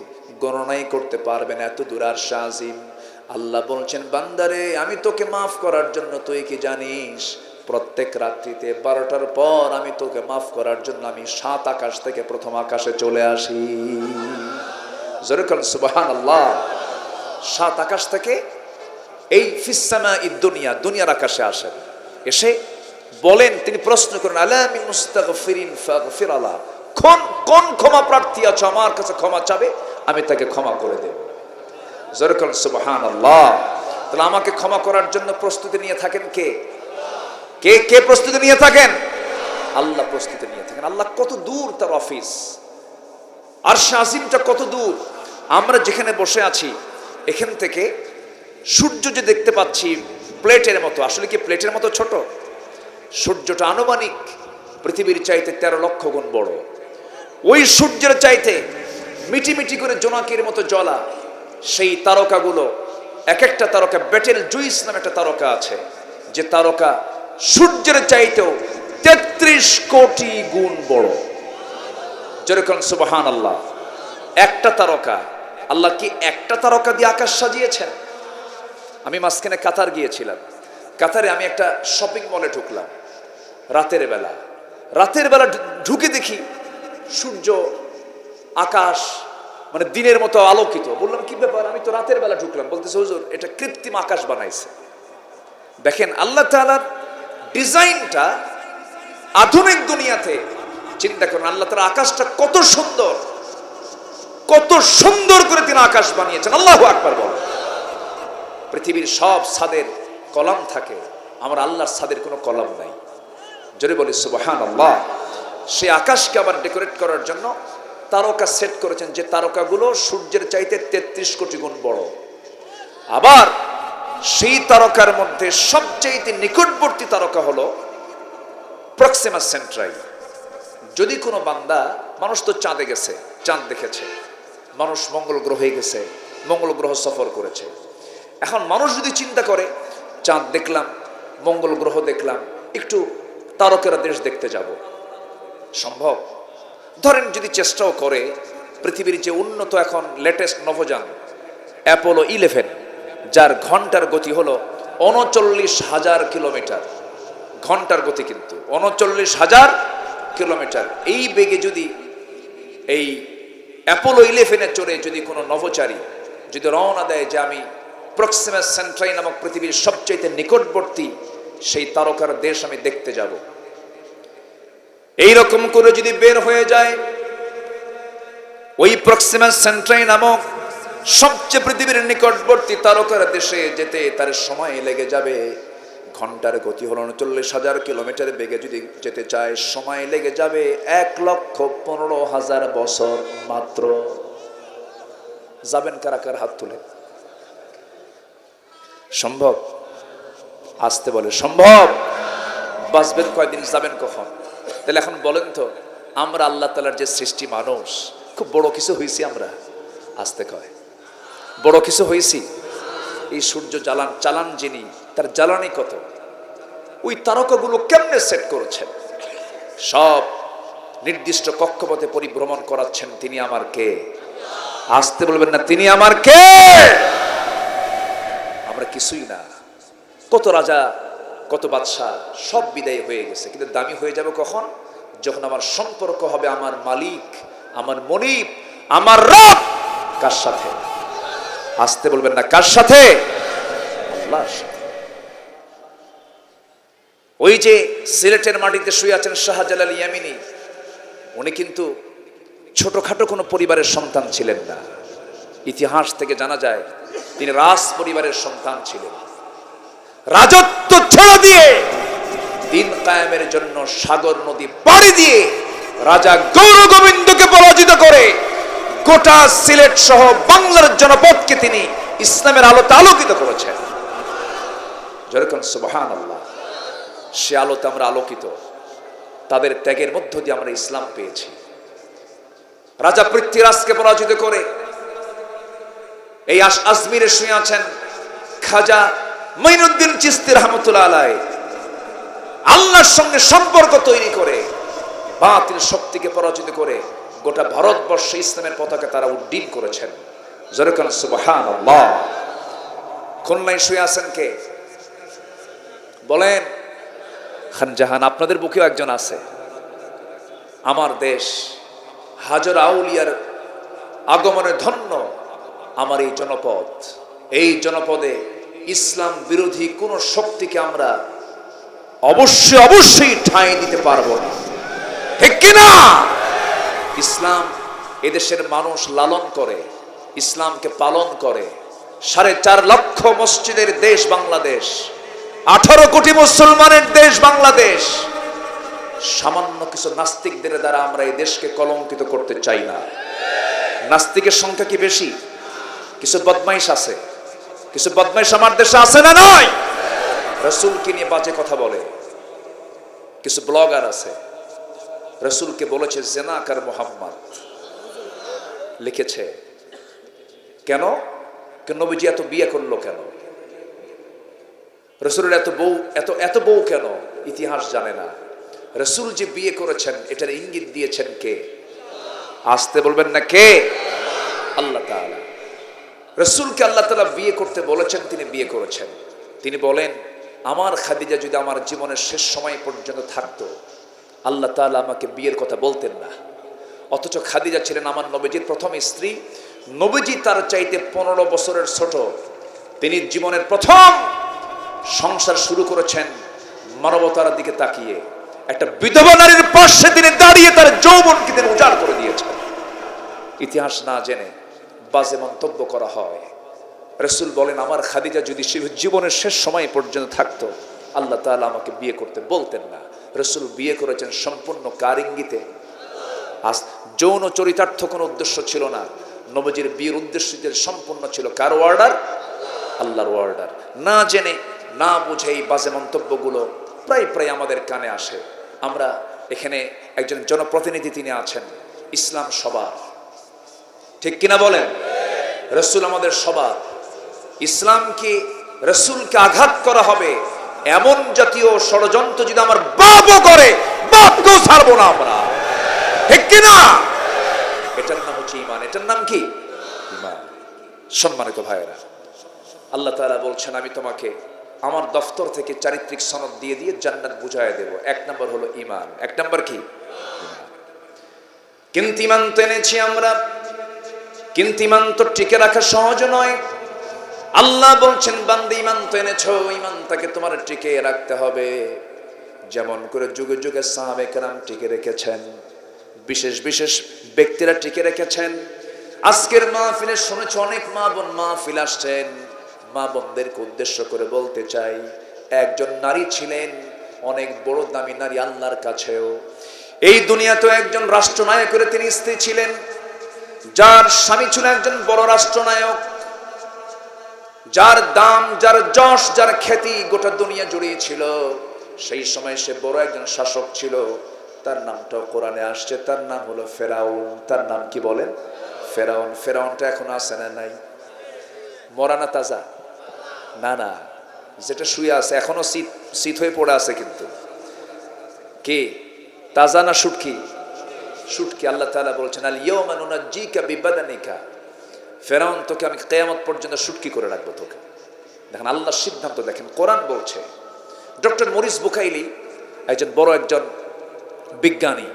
গণনাই করতে পারবে না, এত দূর আরশ আজিম। আল্লাহ বলছেন বান্দারে আমি তোকে মাফ করার জন্য, তুই কি জানিস প্রত্যেক রাত্রিতে 12টার পর আমি তোকে মাফ করার জন্য আমি 7 আকাশ থেকে প্রথম আকাশে চলে আসি। জোরে বলেন সুবহানাল্লাহ। 7 আকাশ থেকে এই ফিস সামাঈদ দুনিয়া, দুনিয়ার আকাশে আসেন, এসে বলেন, তিনি প্রশ্ন করেন আলা মিন মুস্তাগফিরিন ফাগফির আলা, কোন ক্ষমা প্রার্থী আছে আমার কাছে ক্ষমা চাবে, আমি তাকে ক্ষমা করে দেব। জোরে বলেন সুবহানাল্লাহ। তাহলে আমাকে ক্ষমা করার জন্য প্রস্তুতি নিয়ে থাকেন কে? কে প্রস্তুতি নিয়ে থাকেন? আল্লাহ প্রস্তুতি নিয়ে থাকেন। আল্লাহ কত দূর তার অফিস, আরশ আজিমটা কত দূর। আমরা যেখানে বসে আছি এখান থেকে সূর্য যে দেখতে পাচ্ছি প্লেটের মতো, আসলে কি প্লেটের মতো ছোট? সূর্যটা আনুমানিক পৃথিবীর চাইতে 13 লক্ষ গুণ বড়। ওই সূর্যের চাইতে মিটিমিটি করে জোনাকির মতো জ্বলা সেই তারকাগুলো, এক একটা তারকা, বেটেল জুইস নামে একটা তারকা আছে, যে তারকা সূর্যের চাইতেও 33 কোটি গুণ বড়। যেরকম সুবহানাল্লাহ। একটা তারকা, আল্লাহ কি একটা তারকা দিয়ে আকাশ সাজিয়েছেন? আমি মাঝখানে কাতার গিয়েছিলাম, কাতারে আমি একটা শপিং মলে ঢুকলাম রাতের বেলা ঢুকে দেখি সূর্য আকাশ মানে দিনের মতো আলোকিত। বললাম কি ব্যাপার, আমি তো রাতের বেলা ঢুকলাম। বলতেছে হুজুর এটা কৃত্রিম আকাশ বানাইছে। দেখেন আল্লাহ তাআলার ডিজাইনটা আধুনিক দুনিয়াতে চিন্তা করেন, আল্লাহ তাআলা আকাশটা কত সুন্দর, কত সুন্দর করে তিনি আকাশ বানিয়েছেন। আল্লাহু আকবার বলেন। পৃথিবীর সব ছাদের কলাম থাকে, আমার আল্লাহর ছাদের কোনো কলাম নাই। জোরে বলি সুবহানাল্লাহ। সেই আকাশকে আবার ডেকোরেট করার জন্য তারকা সেট করেছেন, যে তারকাগুলো সূর্যের চাইতে 33 কোটি গুণ বড়। আবার সেই তারকার মধ্যে সবচেয়ে নিকটবর্তী তারকা হলো প্রক্সিমা সেন্ট্রাই। যদি কোনো বান্দা, মানুষ তো চাঁদে গেছে, চাঁদ দেখেছে, মানুষ মঙ্গল গ্রহে গেছে, মঙ্গল গ্রহ সফর করেছে। এখন মানুষ যদি চিন্তা করে চাঁদ দেখলাম, মঙ্গল গ্রহ দেখলাম, একটু তারকেরা দেশ দেখতে যাব, সম্ভব? ধরেন যদি চেষ্টাও করে, পৃথিবীর যে উন্নত এখন লেটেস্ট নভোযান অ্যাপোলো 11, যার ঘন্টার গতি হলো 39,000 কিলোমিটার, ঘন্টার গতি কিন্তু 39,000 কিলোমিটার। এই বেগে যদি এই অ্যাপোলো 11-এ চড়ে যদি কোনো নভোচারী যদি রওনা দেয় যে আমি প্রক্সিমা সেন্ট্রাই নামক পৃথিবীর সবচেয়ে নিকটবর্তী সেই তারকার দেশ আমি দেখতে যাব, এইরকম করে যদি বের হয়ে যায়, ওই প্রক্সিমা সেন্ট্রাই নামক সবচেয়ে পৃথিবীর নিকটবর্তী তারকার দেশে যেতে তার সময় লেগে যাবে, ঘন্টার গতি হলো 39,000 কিলোমিটার বেগে যদি যেতে চায়, সময় লেগে যাবে 1,15,000 বছর মাত্র। যাবেন কারা কারা হাত তুলে? সম্ভব? আসতে বলে সম্ভব। বাঁচবেন কয়দিন, যাবেন কখন? তাহলে এখন বলেন তো, আমরা আল্লাহ তাআলার যে সৃষ্টি মানুষ, খুব বড় কিছু হয়েছি আমরা? আসতে কয় বড় কিছু হয়েছি? এই সূর্য চালান যিনি, তার জ্বালানি কত? ওই তারকাগুলো কেমনে সেট করেছেন? সব নির্দিষ্ট কক্ষপথে পরিভ্রমণ করাচ্ছেন। তিনি আমার কে? আসতে বলবেন না, তিনি আমার কে? আমরা কিছুই না। কত রাজা, কত বাদশাহ সব বিদায় হয়ে গেছে, কিন্তু দামি হয়ে যাবে কখন? যখন আমার সম্পর্ক হবে আমার মালিক, আমার মনিব, আমার রব। কার সাথে? আসতে বলবেন না, কার সাথে? আল্লাহর সাথে। ওই যে সিলেটের মাটিতে শুয়ে আছেন শাহজালাল ইয়ামিনী, উনি কিন্তু ছোটখাটো কোনো পরিবারের সন্তান ছিলেন না। ইতিহাস থেকে জানা যায় তিনি রাজ পরিবারের সন্তান ছিলেন। রাজত্ব ছেড়ে দিয়ে দিন কায়েমের জন্য সাগর নদী পাড়ি দিয়ে রাজা গৌর গোবিন্দকে পরাজিত করে গোটা সিলেট সহ বাংলার জনপদকে তিনি ইসলামের আলোতে আলোকিত করেছেন। যেরকম সুবহানাল্লাহ। সে আলোতে আমরা আলোকিত, তাদের ত্যাগের মধ্য দিয়ে আমরা ইসলাম পেয়েছি। রাজা পৃথ্বীরাজকে পরাজিত করে এই আজমিরে শুয়ে আছেন খাজা মঈনুদ্দিন চিশতি রহমতুল্লাহ আলাইহি। আল্লাহর সঙ্গে সম্পর্ক তৈরি করে বাতিল শক্তিকে পরাজিত করে গোটা ভারতবর্ষে ইসলামের পতাকা তারা উড্ডীন করেছেন। যেরকম সুবহানাল্লাহ। খুলনায় শুয়ে আছেন কে বলেন? খান জাহান। আপনাদের বুকেও একজন আছে। আমার দেশ হাজার আউলিয়ার আগমনে ধন্য আমার এই জনপদ। এই জনপদে ইসলাম বিরোধী কোন শক্তিকে আমরা অবশ্যই ঠাঁই দিতে পারবো না, ঠিক কিনা? ইসলাম এদেশের মানুষ লালন করে, ইসলামকে পালন করে। 4.5 লক্ষ মসজিদের দেশ বাংলাদেশ, 18 কোটি মুসলমানের দেশ বাংলাদেশ। সামান্য কিছু নাস্তিকদের দ্বারা আমরা এই দেশকে কলঙ্কিত করতে চাই না। নাস্তিকের সংখ্যা কি বেশি? কিছু বদমাইশ আছে, কিছু বদমাইশ আমার দেশে আছে না নয়? রাসূলকে নিয়ে বাজে কথা বলে। কিছু ব্লগার আছে, রাসূলকে বলেছে জেনাকার মুহাম্মদ, লিখেছে। কেন? নবীজি এত বিয়ে করলো কেন? রাসূলের এত বউ কেন? ইতিহাস জানে না। রাসূল যে বিয়ে করেছেন এটার ইঙ্গিত দিয়েছেন কে? আসতে বলবেন না কে? আল্লাহ তাআলা। রাসূলকে আল্লাহ তাআলা বিয়ে করতে বলেছেন, তিনি বিয়ে করেছেন। তিনি বলেন, আমার খাদিজা যদি আমার জীবনের শেষ সময় পর্যন্ত থাকতো, আল্লাহ তাআলা আমাকে বিয়ের কথা বলতেন না। অথচ খাদিজা ছিলেন আমার নবীজির প্রথম স্ত্রী। নবীজি তার চাইতে 15 বছরের ছোট। তিনি জীবনের প্রথম সংসার শুরু করেছেন মানবতার দিকে তাকিয়ে। একটা বিধবা নারীর পাশে তিনি দাঁড়িয়ে তার যৌবনকে তিনি উজাড় করে দিয়েছেন। ইতিহাস না জেনে বাজে মন্তব্য করা হয়। রাসূল বলেন, আমার খাদিজা যদি জীবনের শেষ সময় পর্যন্ত থাকতো, আল্লাহ তাআলা আমাকে বিয়ে করতে বলতেন না। রাসূল বিয়ে করেছেন সম্পূর্ণ কার ইঙ্গিতে? যৌন চরিতার্থ কোনো উদ্দেশ্য ছিল না। নবীজির বিয়ের উদ্দেশ্য সম্পূর্ণ ছিল কার অর্ডার? আল্লাহর অর্ডার। না জেনে না বুঝে এই বাজে মন্তব্যগুলো প্রায় প্রায় আমাদের কানে আসে। আমরা এখানে একজন জনপ্রতিনিধি, তিনি আছেন। ইসলাম সবার, ঠিক কিনা বলেন? রাসূল আমাদের সবার। ইসলামকে, রাসূলকে আঘাত করা হবে এমন জাতীয় ষড়যন্ত্র যদি আমার বাপও করে, বাপকেও ছাড়বো না আমরা, ঠিক কিনা? এটার নাম হচ্ছে ঈমান। এটার নাম কি? ঈমান। সম্মানিত ভাইয়েরা, আল্লাহ তাআলা বলছেন, আমি তোমাকে আমার দফতর থেকে চারিত্রিক সনদ দিয়ে দিয়ে জান্নাত বুঝায় দেব। 1 নম্বর হলো ঈমান। 1 নম্বর কি? কিন্তু ঈমান তো এনেছি আমরা, কিন্তু ঈমান তো টিকে রাখা সহজ নয়। আল্লাহ বলছেন, বান্দা ঈমান তো এনেছো, ঈমানটাকে তোমার টিকে রাখতে হবে। যেমন করে যুগে যুগে সাহাবে কেরাম টিকে রেখেছেন, বিশেষ বিশেষ ব্যক্তিরা টিকে রেখেছেন। আজকের মাহফিলে শুনেছ অনেক মা বোন মাহফিল আসছেন। মা বোনদেরকে উদ্দেশ্য করে বলতে চাই, একজন নারী ছিলেন অনেক বড় দামি নারী আল্লাহর কাছেও। এই দুনিয়াতেও একজন রাষ্ট্রনায়কের তিনি স্ত্রী ছিলেন, যার স্বামী ছিল একজন বড় রাষ্ট্রনায়ক, যার দাম, যার যশ, যার খ্যাতি গোটা দুনিয়া জুড়ে ছিল। সেই সময় সে বড় একজন শাসক ছিল। তার নামটাও কোরআনে আসছে, তার নাম হলো ফেরাউন। তার নাম কি বলেন? ফেরাউন। ফেরাউনটা এখন আছে না নাই? মরা না তাজা? না না, যেটা শুয়ে আছে এখনো শীত হয়ে পড়ে আছে। কিন্তু কে তাজা না শুটকি? শুটকি। আল্লাহ তাআলা বলছেন, আল ইয়াওমা নুনাজ্জিকা বিবাদানিকা, ফেরাউন তোকে আমি কিয়ামত পর্যন্ত শুটকি করে রাখবো তোকে। দেখেন আল্লাহর সিদ্ধান্ত, দেখেন কোরআন বলছে। ডক্টর মরিস বুখাইলি একজন বড় একজন বিজ্ঞানী,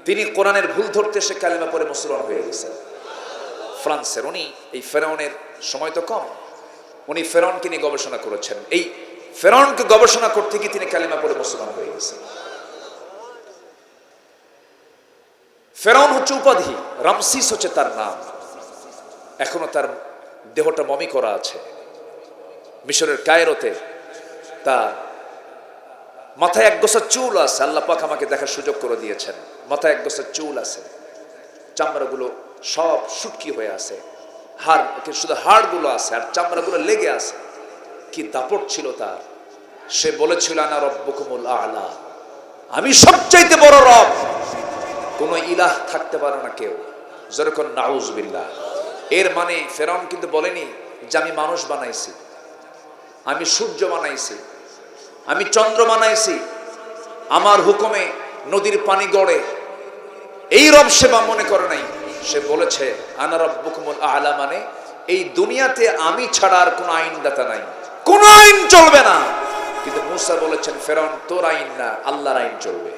তিনি কোরআনের ভুল ধরতে সে কালেমা পড়ে মুসলমান হয়ে গেছেন, ফ্রান্সের। উনি এই ফেরাউনের সময় তো কম, উনি ফেরাউনকে নিয়ে গবেষণা করেছেন। এই ফেরাউনকে গবেষণা করতে গিয়ে তিনি কালেমা পড়ে মুসলমান হয়ে গেছেন। ফেরাউন হচ্ছে উপাধি, রামসিস হচ্ছে তার নাম। এখনো তার দেহটা মমি করা আছে মিশরের কায়রোতে। তার মাথায় এক গোছা চুল আছে, আল্লাহ পাক আমাকে দেখার সুযোগ করে দিয়েছেন। মাথায় এক গোছা চুল আছে, চামড়াগুলো সব শুটকি হয়ে আছে, হাড় শুধু হাড়গুলো আছে আর চামড়াগুলো লেগে আছে। কি দাপট ছিল তার! সে বলেছিল, আনা রব্বুকুমুল আ'লা, আমি সবচাইতে বড় রব, কোন ইলাহ থাকতে পারে না কেউ। যেরকম নাউজুবিল্লাহ। এর মানে ফেরাউন কিন্তু বলেনি যে আমি মানুষ বানাইছি, আমি সূর্য বানাইছি, আমি চন্দ্র বানাইছি, আমার হুকুমে নদীর পানি গড়ে, এই রব সেবা মনে করে নাই। সে বলেছে আনা রাব্বুকুমুল আ'লা, মানে এই দুনিয়াতে আমি ছাড়া আর কোনো আইনদাতা নাই, কোনো আইন চলবে না। কিন্তু মুসা বলেছেন, ফেরাউন তোর আইন না, আল্লাহর আইন চলবে।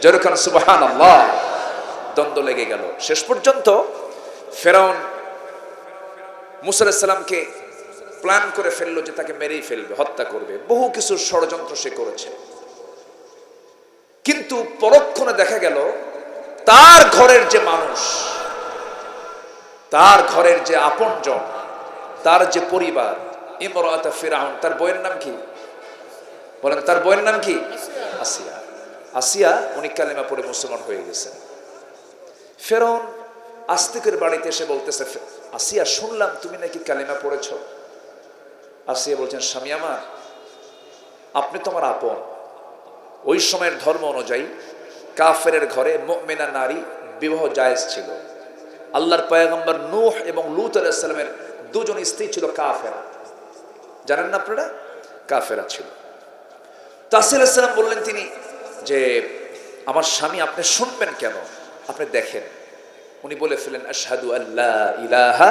যেরকম সুবহানাল্লাহ। দ্বন্দ্ব লেগে গেল। শেষ পর্যন্ত ফেরাউন মুসা আলাইহিস সালামকে প্ল্যান করে ফেললো যে তাকে মেরেই ফেলবে, হত্যা করবে। বহু কিছু ষড়যন্ত্র সে করেছে। কিন্তু পরক্ষণে দেখা গেল তার ঘরের যে মানুষ, তার ঘরের যে আপনজন, তার যে পরিবার, ইমরাতা ফিরাউন, তার বইয়ের নাম কি বলেন? তার বইয়ের নাম কি? আসিয়া। আসিয়া উনি কালেমা পড়ে মুসলমান হয়ে গেছেন। ফেরাউন আস্তিকের বাড়িতে এসে বলতেছে, আসিয়া শুনলাম তুমি নাকি কালেমা পড়েছ। আসিয়া বলছেন, স্বামী আমার, আপনি তো আমার আপন। ওই সময়ের ধর্ম অনুযায়ী কাফেরের ঘরে মুমিনা নারী বিবাহ জায়েজ ছিল। আল্লাহর পয়গম্বর নূহ এবং লূত আলাইহিস সালামের দুজন স্ত্রী ছিল কাফেরা, জানেন না আপনারা? কাফেরা ছিল। তাসিল আলাইহিস সালাম বললেন তিনি যে আমার স্বামী, আপনি শুনবেন কেন? আপনি দেখেন। উনি বলে ফেলেন, আশহাদু আল্লা ইলাহা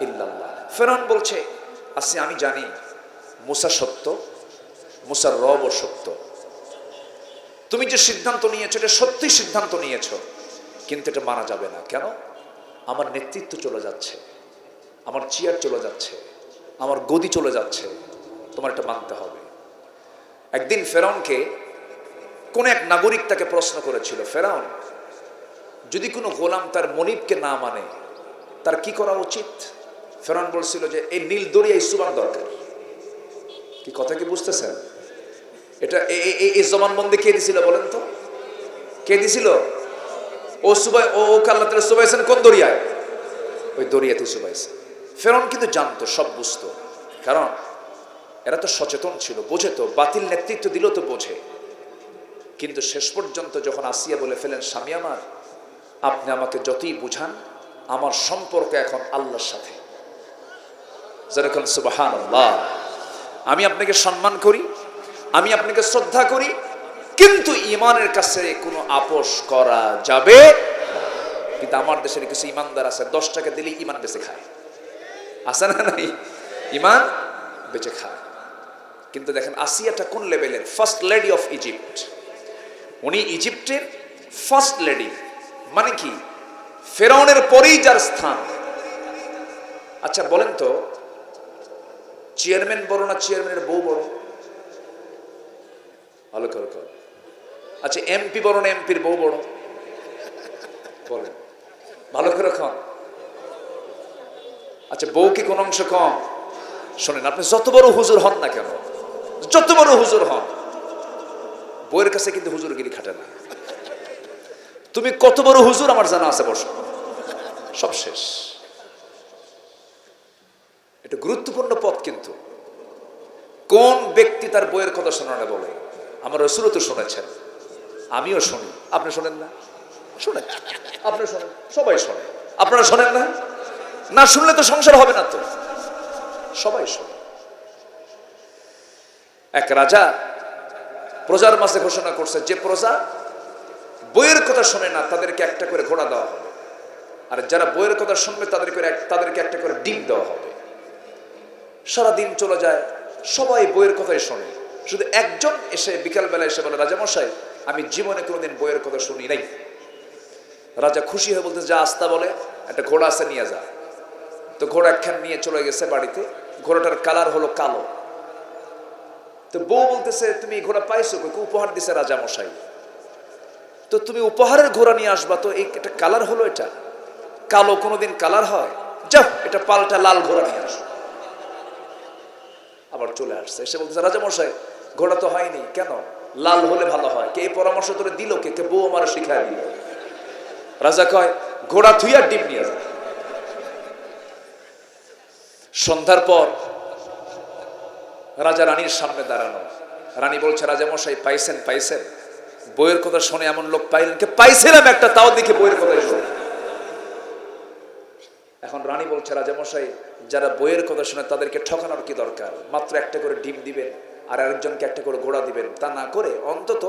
ইল্লাল্লাহ। ফেরাউন বলছে, আসি আমি জানি মুসা সত্য, মুসার রবও সত্য। তুমি যে সিদ্ধান্ত নিয়েছো এটা সত্যি সিদ্ধান্ত নিয়েছো, কিন্তু এটা মানা যাবে না। কেন? আমার নেতৃত্ব চলে যাচ্ছে, আমার চেয়ার চলে যাচ্ছে, আমার গদি চলে যাচ্ছে, তোমার এটা মানতে হবে। একদিন ফেরাউনকে কোন এক নাগরিক তাকে প্রশ্ন করেছিল, ফেরাউন, যদি কোনো গোলাম তার মনিবকে না মানে তার কি করা উচিত? ফেরাউন বলছিল যে এই নীল দরিয়ায় সুবান দরকার। কি কথা কি বুঝতেছেন? এটা এই জবানবন্দি কে দিছিল বলেন তো? কে দিছিল? ও সুবাই, ও আল্লাহ তাআলা সুবাইছেন কোন দরিয়ায়? ওই দরিয়াতে সুবাইছে। ফেরাউন কিন্তু জানতো, সব বুঝতো, কারণ এরা তো সচেতন ছিল, বোঝে তো, বাতিল নেতৃত্ব দিল তো বোঝে। কিন্তু শেষ পর্যন্ত যখন আসিয়া বলে ফেলেন, স্বামী আমার, আপনি আমাকে যতই বুঝান, আমার সম্পর্ক এখন আল্লাহর সাথে। যেরকম সুবহানাল্লাহ, আমি আপনাকে সম্মান করি, আমি আপনাকে শ্রদ্ধা করি, কিন্তু ইমানের কাছে কোনো আপোষ করা যাবে। কিন্তু আমার দেশের কিছু ইমানদার আছে, 10 টাকা দিলেই ইমান বেঁচে খায়, আছে না নাই? ইমান বেঁচে খায়। কিন্তু দেখেন আসিয়াটা কোন লেভেলের? First lady of Egypt. উনি ইজিপ্টের ফার্স্ট লেডি, মানে কি ফেরাউনের পরেই যার স্থান। আচ্ছা বলেন তো, চেয়ারম্যান বড় না চেয়ারম্যানের বউ বড়? ভালো করে। আচ্ছা এমপি বড় না এমপির বউ বড়? বলেন ভালো করে খান। আচ্ছা বউ কি কোন অংশ কম? শোনেন, আপনি যত বড় হুজুর হন না কেন, যত বড় হুজুর হন, বউয়ের কাছে কিন্তু হুজুরগিরি খাটে না। তুমি কত বড় হুজুর আমার জানা আছে, বসো, সব শেষ। এটা গুরুত্বপূর্ণ পথ। কিন্তু কোন ব্যক্তি তার বইয়ের কথা শোনা না বলে? আমার রাসূলও তো শুনেছেন, আমিও শুনি। আপনি শোনেন না? শোনেন, আপনি শোনেন, সবাই শোনে। আপনারা শোনেন না? না শুনলে তো সংসার হবে না তো। সবাই শোনে। এক রাজা প্রজার মাঝে ঘোষণা করছে, যে প্রজা বইয়ের কথা শোনে না তাদেরকে একটা করে ঘোড়া দেওয়া হবে, আর যারা বইয়ের কথা শুনবে তাদেরকে একটা করে ডিম দেওয়া হবে। সারাদিন চলে যায়, সবাই বইয়ের কথাই শোনে, শুধু একজন এসে বিকালবেলা এসে বলে, রাজামশাই, আমি জীবনে কোনোদিন বইয়ের কথা শুনি নাই। রাজা খুশি হয়ে বলতে, যা আস্তা বলে, একটা ঘোড়া আছে, নিয়ে যা। তো ঘোড়া একখান নিয়ে চলে গেছে বাড়িতে। ঘোড়াটার কালার হলো কালো। তো বউ বলতেছে, তুমি ঘোড়া পাইছো? উপহার দিছে রাজামশাই। তো তুমি উপহারের ঘোড়া নিয়ে আসবা, তো এটা কালার হলো, এটা কালো, কোনোদিন কালার হয়? যাও, এটা পাল্টা লাল ঘোড়া নিয়ে আসো। আবার চলে আসছে, এসে বলতেছে, রাজামশাই, ঘোড়া তো হয়নি। কেন? লাল হলে ভালো হয়। কে এই পরামর্শ তোরে দিল? কে বউ আমার শিখায় দিল। রাজা কয়, ঘোড়া থুইয়া ডিম নিয়ে যায়। সন্ধ্যার পর রাজা রানীর সামনে দাঁড়ানো। রানী বলছে, রাজামশাই, পাইছেন? বইয়ের কথা শুনে এমন লোক পাইলেন? কে পাইছিলাম একটা, তাও দেখে বইয়ের কথাই শুনে। এখন রানী বলছে, রাজামশাই, যারা বইয়ের কথা শুনে তাদেরকে ঠকানোর কি দরকার? মাত্র একটা করে ডিম দিবেন আর আরেকজনকে একটা করে ঘোড়া দিবেন। তা না করে অন্তত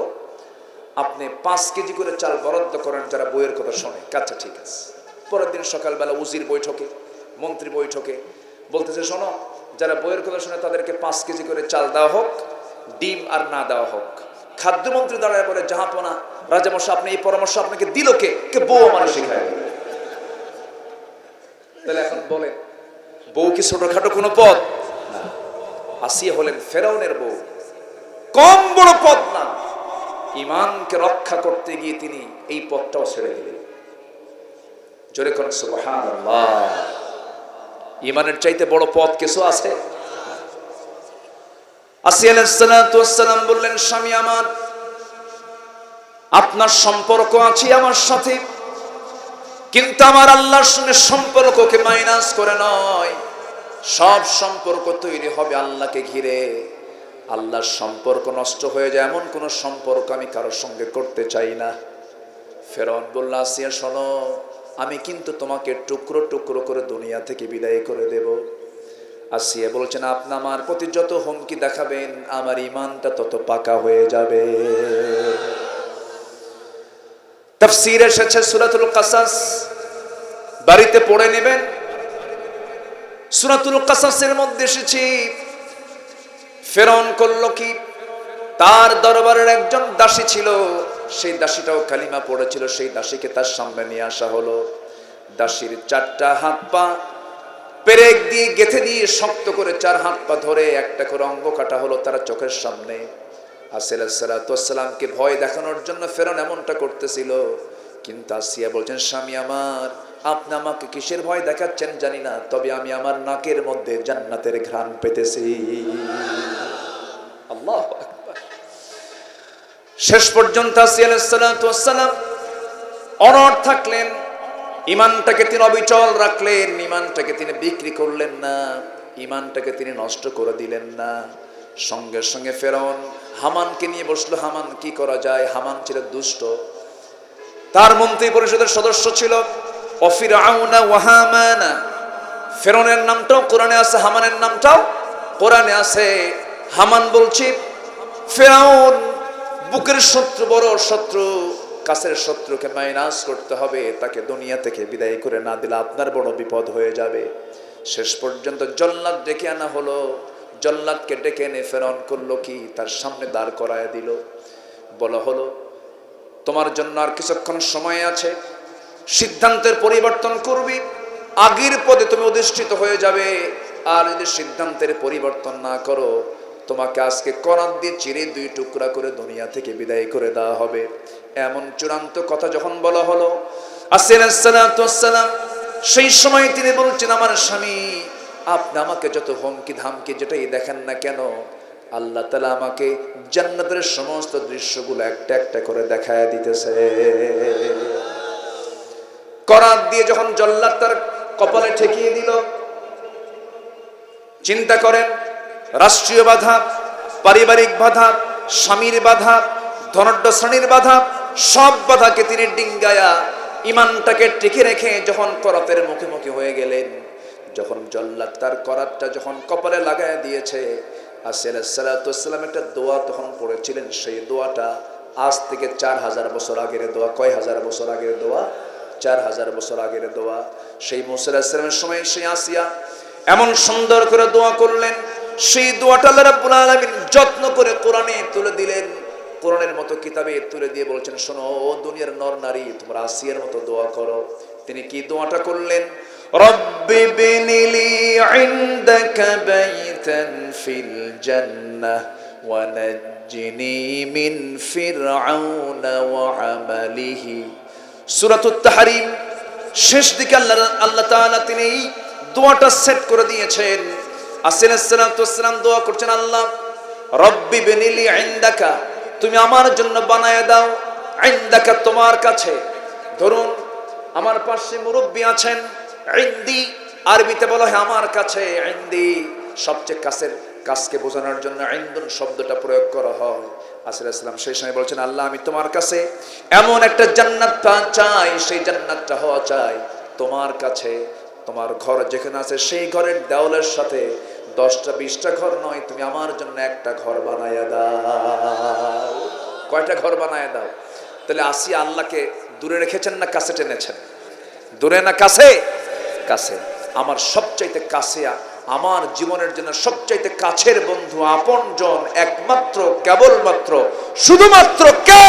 আপনি 5 কেজি করে চাল বরাদ্দ করেন যারা বইয়ের কথা শোনে। আচ্ছা ঠিক আছে। পরের দিন সকালবেলা উজির বৈঠকে, মন্ত্রী বৈঠকে বলতেছে, শোনো, যারা বইয়ের কথা শুনে তাদেরকে 5 কেজি করে চাল দেওয়া হোক, ডিম আর না দেওয়া হোক। খাদ্যমন্ত্রী দাঁড়ায় বলে, জাহাপনা, রাজামশাই, আপনি এই পরামর্শ আপনাকে দিল কে? বউ আমার শিখায়। তাহলে এখন বলেন, বউ কি ছোটখাটো কোনো পদ না? আসিয়া হলেন ফেরাউনের বউ, কম বড় পদ না। ইমানকে রক্ষা করতে গিয়ে তিনি এই পদটাও ছেড়ে দিলেন। জোরে কোন সুবহানাল্লাহ। ইমানের চাইতে বড় পদ কিছু আছে? আসিয়া আলাইহিস সালাতু ওয়াস সালাম বললেন, স্বামী আমার, আপনার সম্পর্ক আছে আমার সাথে, কিন্তু আমার আল্লাহর সঙ্গে সম্পর্ককে মাইনাস করে নয়। সব সম্পর্ক তৈরি হবে আল্লাহকে ঘিরে। আল্লাহর সম্পর্ক নষ্ট হয়ে যায় এমন কোন সম্পর্ক আমি কারোর সঙ্গে করতে চাই না। ফেরাউন বলল, আসিয়া শোনো, আমি কিন্তু তোমাকে টুকরো টুকরো করে দুনিয়া থেকে বিদায় করে দেব। আসিয়া বলছেন, আপনি আমার প্রতি যত হুমকি দেখাবেন আমার ঈমানটা তত পাকা হয়ে যাবে। তাফসীরে এসেছে সূরাতুল কাসাস, বাড়িতে পড়ে নেবেন। সূরাতুল কাসাসের মধ্যে এসেছে, ফেরাউন করল কি, তার দরবারের একজন দাসী ছিল, সেই দাসীটাও কালিমা পড়েছিল, সেই দাসীকে তার সামনে নিয়ে আসা হলো। দাসীর 4টা হাত পা পেরেক দিয়ে গেঁথে দিয়ে শক্ত করে 4 হাত পা ধরে একটা করে অঙ্গ কাটা হলো তার চোখের সামনে। আসিয়া আলাইহিস সালামকে ভয় দেখানোর জন্য ফেরাউন এমনটা করতেছিল, কিন্তু আসিয়া বলছেন, স্বামী আমার, আপনি আমাকে কিসের ভয় দেখাচ্ছেন জানি না, তবে আমি আমার নাকের মধ্যে জান্নাতের ঘ্রাণ পেতেছি। আল্লাহু আকবার। শেষ পর্যন্ত আসিয়া আলাইহিস সালাম অনড় থাকলেন, ইমানটাকে তিনি অবিচল রাখলেন, ইমানটাকে তিনি বিক্রি করলেন না, ইমানটাকে তিনি নষ্ট করে দিলেন না। সঙ্গে সঙ্গে ফেরাউন হামানকে নিয়ে বসলো, হামান কি করা যায়? হামান ছিল দুষ্ট, তার মন্ত্রী পরিষদের সদস্য ছিল। ফিরআউনা ওয়া হামানা, ফেরাউনের নামটাও কোরআনে আছে, হামানের নামটাও কোরআনে আছে। হামান বলছি, ফেরাউন বুকের শত্রু, বড় শত্রু, কাছের শত্রুকে মাইনাস করতে হবে, তাকে দুনিয়া থেকে বিদায় করে না দিলে আপনার বড় বিপদ হয়ে যাবে। শেষ পর্যন্ত জল্লাদ ডেকে আনা হলো। জল্লাদকে ডেকে এনে ফেরাউন করলো কি, তার সামনে দাঁড় করায় দিল। বলা হলো, তোমার জন্য আর কিছুক্ষণ সময় আছে, সিদ্ধান্তের পরিবর্তন করবি, আগের পদে তুমি অধিষ্ঠিত হয়ে যাবে। আর যদি সিদ্ধান্তের পরিবর্তন না করো, তোমাকে আজকে করাত দিয়ে চিরে 2 টুকরা করে দুনিয়া থেকে বিদায় করে দেওয়া হবে। এমন চূড়ান্ত কথা যখন বলা হলো, আসিয়া আলাইহিস সালাম সেই সময় তিনি বলছেন, আমার স্বামী, আপনি আমাকে যত হুমকি ধামকি যেটাই দেখেন না কেন, আল্লাহ তাআলা আমাকে জান্নাতের সমস্ত দৃশ্যগুলো একটা একটা করে দেখায় দিতেছে। করাত দিয়ে যখন জল্লাদ তার কপালে ঠেকিয়ে দিল, চিন্তা করেন, রাষ্ট্রীয় বাধা, পারিবারিক বাধা, স্বামীর বাধা, ধনাঢ্য শ্রেণীর বাধা, সব বাধাকে তিনি ডিঙ্গায়া ইমানটাকে টিকে রেখে যখন করাতের মুখোমুখি হয়ে গেলেন, যখন জল্লাদ তার করাতটা যখন কপালে লাগায় দিয়েছে, আসিয়া আলাইহিস সালাম একটা দোয়া তখন পড়েছিলেন। সেই দোয়াটা আজ থেকে 4000 বছর আগের দোয়া। কয় হাজার বছর আগের দোয়া? 4000 বছর আগের দোয়া। সেই মুসা আলাইহিস সালামের সময় সেই আসিয়া এমন সুন্দর করে দোয়া করলেন, সেই দোয়াটা আল্লাহ রাব্বুল আলামিন যত্ন করে কোরআনে তুলে দিলেন। কোরআনের মতো কিতাবে তুলে দিয়ে বলছেন, শোনো ও দুনিয়ার নর নারী, তোমরা আসিয়ার মতো দোয়া করো। তিনি কি দোয়াটা করলেন? রব্বি বিনিলি ইনদাকা বাইতান ফিল জান্নাহ ওয়া নাজ্জিনি মিন ফিরআউনা ওয়া আমালিহি। সূরাতুত তাহরিম শেষ দিকে আল্লাহ তাআলা তিনি এই দোয়াটা সেট করে দিয়েছেন। আসিয়া আলাইহিস সালাম দোয়া করছেন, আল্লাহ রব্বি বিনিলি ইনদাকা, তুমি আমার জন্য বানায় দাও, ইনদাকা তোমার কাছে। ধরুন আমার পাশে মুরব্বী আছেন, ইনদি আরবিতে বলা হয় আমার কাছে, ইনদি সবচেয়ে কাছের, কাছকে বোঝানোর জন্য ইনদুন শব্দটা প্রয়োগ করা হয়। আসিয়া আলাইহিস সালাম সেই সময় বলছেন, আল্লাহ আমি তোমার কাছে এমন একটা জান্নাত চাই, সেই জান্নাতটা হওয়া চাই তোমার কাছে। তোমার ঘর যেখানে আছে সেই ঘরের দেওয়ালের সাথে 10টা 20টা ঘর নয়, তুমি আমার জন্য একটা ঘর বানায়া দাও। কয়টা ঘর বানায়া দাও? তাহলে আসিয়া আল্লাহকে দূরে রেখেছেন না কাছে টেনেছেন? দূরে না কাছে? কাছে। আমার সবচাইতে কাছে, আমার জীবনের জন্য সবচাইতে কাছের বন্ধু, আপনজন, একমাত্র, কেবলমাত্র, শুধুমাত্র কে?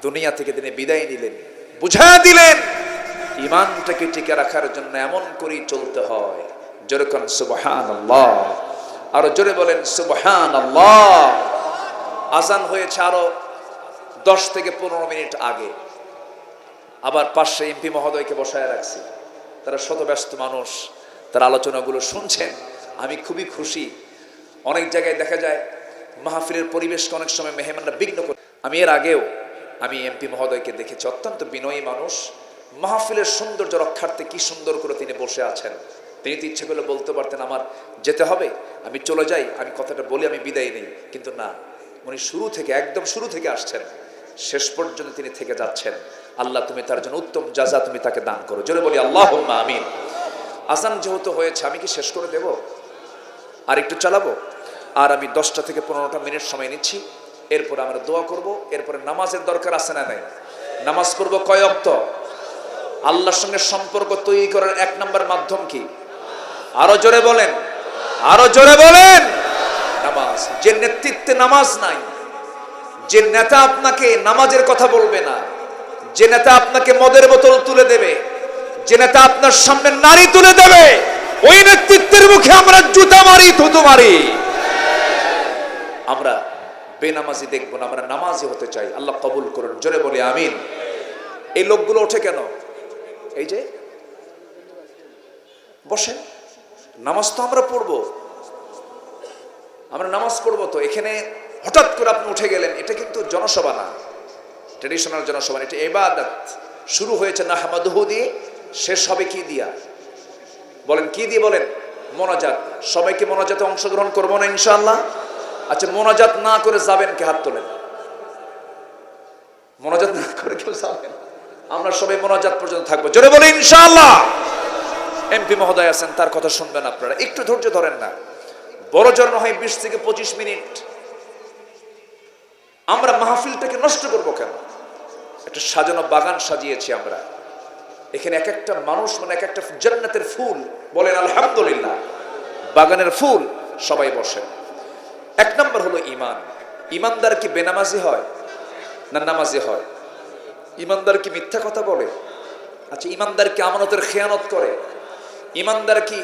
দুনিয়া থেকে তিনি বিদায় নিলেন, বুঝায় দিলেন ইমানটাকে টিকে রাখার জন্য এমন করেই চলতে হয়। জোরে কোন সুবহানাল্লাহ, আরো জোরে বলেন সুবহানাল্লাহ। আজান হয়েছে আরো 10 থেকে 15 মিনিট আগে। আবার পাশে এমপি মহোদয়কে বসায় রাখছি, তারা শত ব্যস্ত মানুষ, তার আলোচনাগুলো শুনছেন। আমি খুবই খুশি। অনেক জায়গায় দেখা যায় মাহফিলের পরিবেশকে অনেক সময় মেহমানরা বিঘ্ন করে। আমি এর আগেও এমপি মহোদয়কে দেখেছি, অত্যন্ত বিনয়ী মানুষ। মাহফিলের সৌন্দর্য রক্ষার্থে কি সুন্দর করে তিনি বসে আছেন। তিনি তো ইচ্ছে করলে বলতে পারতেন আমার যেতে হবে, আমি চলে যাই, আমি কথাটা বলি, আমি বিদায় নেই, কিন্তু না, উনি শুরু থেকে, একদম শুরু থেকে আসছেন, শেষ পর্যন্ত তিনি থেকে যাচ্ছেন। আল্লাহ তুমি তার জন্য উত্তম জাযা তুমি তাকে দান করো। জোরে বলি আল্লাহুম্মা আমিন। আজান যেহেতু হয়েছে, আমি কি শেষ করে দেব? আর একটু চালাবো? আর আমি 10টা থেকে 15টা মিনিট সময় নিচ্ছি, এরপরে আমরা দোয়া করব, এরপরে নামাজের দরকার আছে না নাই? নামাজ পড়বো কয় ওয়াক্ত? আল্লাহর সঙ্গে সম্পর্ক তৈরি করার 1 নম্বর মাধ্যম কি? আরো জোরে বলেন, আরো জোরে বলেন। নামাজ। যে নেতৃত্বে নামাজ নাই, যে নেতা আপনাকে নামাজের কথা বলবে না, যে নেতা আপনাকে মদের বোতল তুলে দেবে, যে নেতা আপনার সামনে নারী তুলে দেবে, ওই নেতৃত্বের মুখে আমরা জুতা মারি, থুতু মারি। আমরা বেনামাজি দেখব না, আমরা নামাজি হতে চাই। আল্লাহ কবুল করুন, জোরে বলি আমিন। এই লোকগুলো ওঠে কেন? এই যে বসেন, নামাজ তো আমরা পড়বো, আমরা নামাজ পড়বো তো। এখানে হঠাৎ করে আপনি উঠে গেলেন, এটা কিন্তু জনসভা না, ট্রেডিশনাল জনসভা, এটা ইবাদত। শুরু হয়েছে নাহমাদুহু দিয়ে, শেষ হবে কি দিয়া? বলেন কি দিয়ে? বলেন মোনাজাত। সবাইকে মোনাজাতে অংশগ্রহণ করবো না ইনশাআল্লাহ? আচ্ছা, মোনাজাত না করে যাবেন কে? হাত তোলেন। মোনাজাত না করে কেউ যাবেন? আমরা সবাই মোনাজাত পর্যন্ত থাকবো, জোরে বলে ইনশাআল্লাহ। এমপি মহোদয় আছেন, তার কথা শুনবেন আপনারা, একটু ধৈর্য ধরেন না। বড় জোর হয় 20 থেকে 25 মিনিট। আমরা মাহফিলটাকে নষ্ট করবো কেন? একটা সাজানো বাগান সাজিয়েছি আমরা, এখানে এক একটা মানুষ মানে এক একটা জান্নাতের ফুল। বলেন আলহামদুলিল্লাহ, বাগানের ফুল। সবাই বসেন। এক নম্বর হলো ঈমান। ঈমানদার কি বেনামাজি হয় না নামাজি হয়? ঈমানদার কি মিথ্যা কথা বলে? আচ্ছা, ঈমানদার কি আমানতের খেয়ানত করে? ঈমানদার কি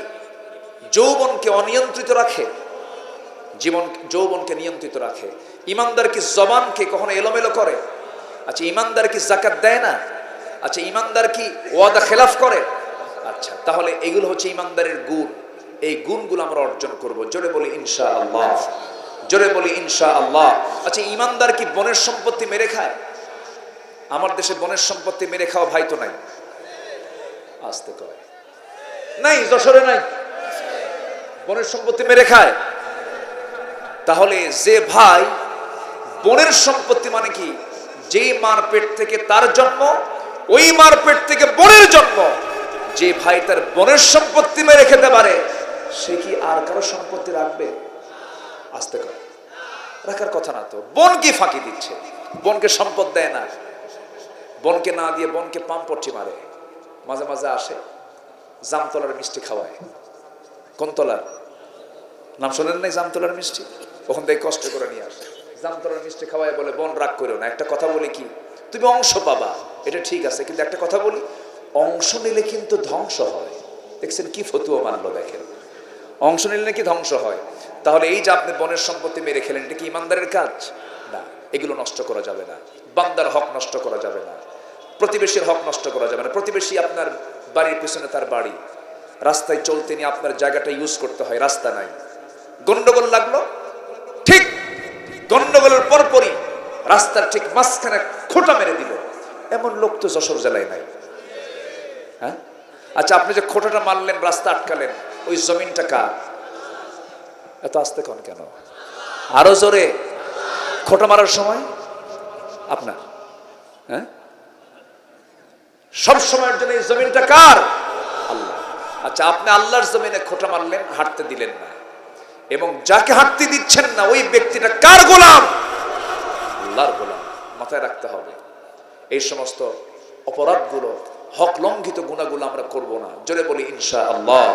যৌবনকে অনিয়ন্ত্রিত রাখে? যৌবনকে নিয়ন্ত্রিত রাখে। ঈমানদার কি জবানকে কখনো এলোমেলো করে? আচ্ছা, ঈমানদার কি যাকাত দেয় না? আচ্ছা, ঈমানদার কি ওয়াদা খেলাফ করে? আচ্ছা, তাহলে এগুলো হচ্ছে ঈমানদারের গুণ। এই গুণগুলো আমরা অর্জন করব, জোরে বলি ইনশাআল্লাহ, জোরে বলি ইনশাআল্লাহ। আচ্ছা, ঈমানদার কি বনের সম্পত্তি মেরে খায়? আমার দেশে বনের সম্পত্তি মেরে খাওয়া ভাই তো নাই। আসতে কয় নাই, যশোরে নাই বনের সম্পত্তি মেরে খায়। তাহলে যে ভাই বনের সম্পত্তি মানে কি? যেই মার পেট থেকে তার জন্ম, ওই মার পেট থেকে বনের জন্ম। যে ভাই তার বনের সম্পত্তি মেরে খেতে পারে, সে কি আর কারো সম্পত্তি রাখবে? আসতে কর, রাখার কথা না তো। বন কি ফাঁকি দিচ্ছে? বনকে সম্পদ দেয় না, বনকে না দিয়ে বনকে পাম্পটি মারে। মাঝে মাঝে আসে, জামতলার মিষ্টি খাওয়ায়। কোন তলার নাম শোনেন নাই? জামতলার মিষ্টি। ওখান থেকে কষ্ট করে নিয়ে আসে, জামতলার মিষ্টি খাওয়ায়, বলে বন রাগ করো না। একটা কথা বলি কি, তুমি অংশ পাবা, এটা ঠিক আছে, কিন্তু একটা কথা বলি, অংশ নিলে কিন্তু ধ্বংস হয়। দেখছেন কি ফতুয়া মানলো? দেখেন, অংশ নিলে নাকি ধ্বংস হয়। তাহলে এই যে আপনি বনের সম্পত্তি মেরে খেলেন, এটা কি ইমানদারের কাজ? না, এগুলো নষ্ট করা যাবে না। বান্দার হক নষ্ট করা যাবে না, প্রতিবেশীর হক নষ্ট করা যাবে না। প্রতিবেশী আপনার বাড়ির পিছনে তার বাড়ি, রাস্তায় চলতে নিয়ে আপনার জায়গাটা ইউজ করতে হয়, রাস্তা নাই, গন্ডগোল লাগলো, ঠিক গন্ডগোলের পরপরই রাস্তার ঠিক মাঝখানে খোঁটা মেরে দিল। এমন লোক তো যশোর জেলায় নাই। হ্যাঁ, আচ্ছা, আপনি যে খোঁটাটা মারলেন, রাস্তা আটকালেন, ওই জমিনটা কার? এত আস্তে কোন কেন? আরো জোরে। খোঁটা মারার সময় আপনার। হ্যাঁ, সব সময়ের জন্য এই জমিনটা কার? আল্লাহ। আচ্ছা, আপনি আল্লাহর জমিনে খোঁটা মারলেন, হাঁটতে দিলেন না, এবং যাকে হাঁটতে দিচ্ছেন না ওই ব্যক্তিটা কার গোলাম? আল্লাহর গোলাম। মাথায় রাখতে হবে। এই সমস্ত অপরাধগুলো, হক লঙ্ঘিত গুনাহগুলো আমরা করব না। জোরে বলি ইনশাআল্লাহ,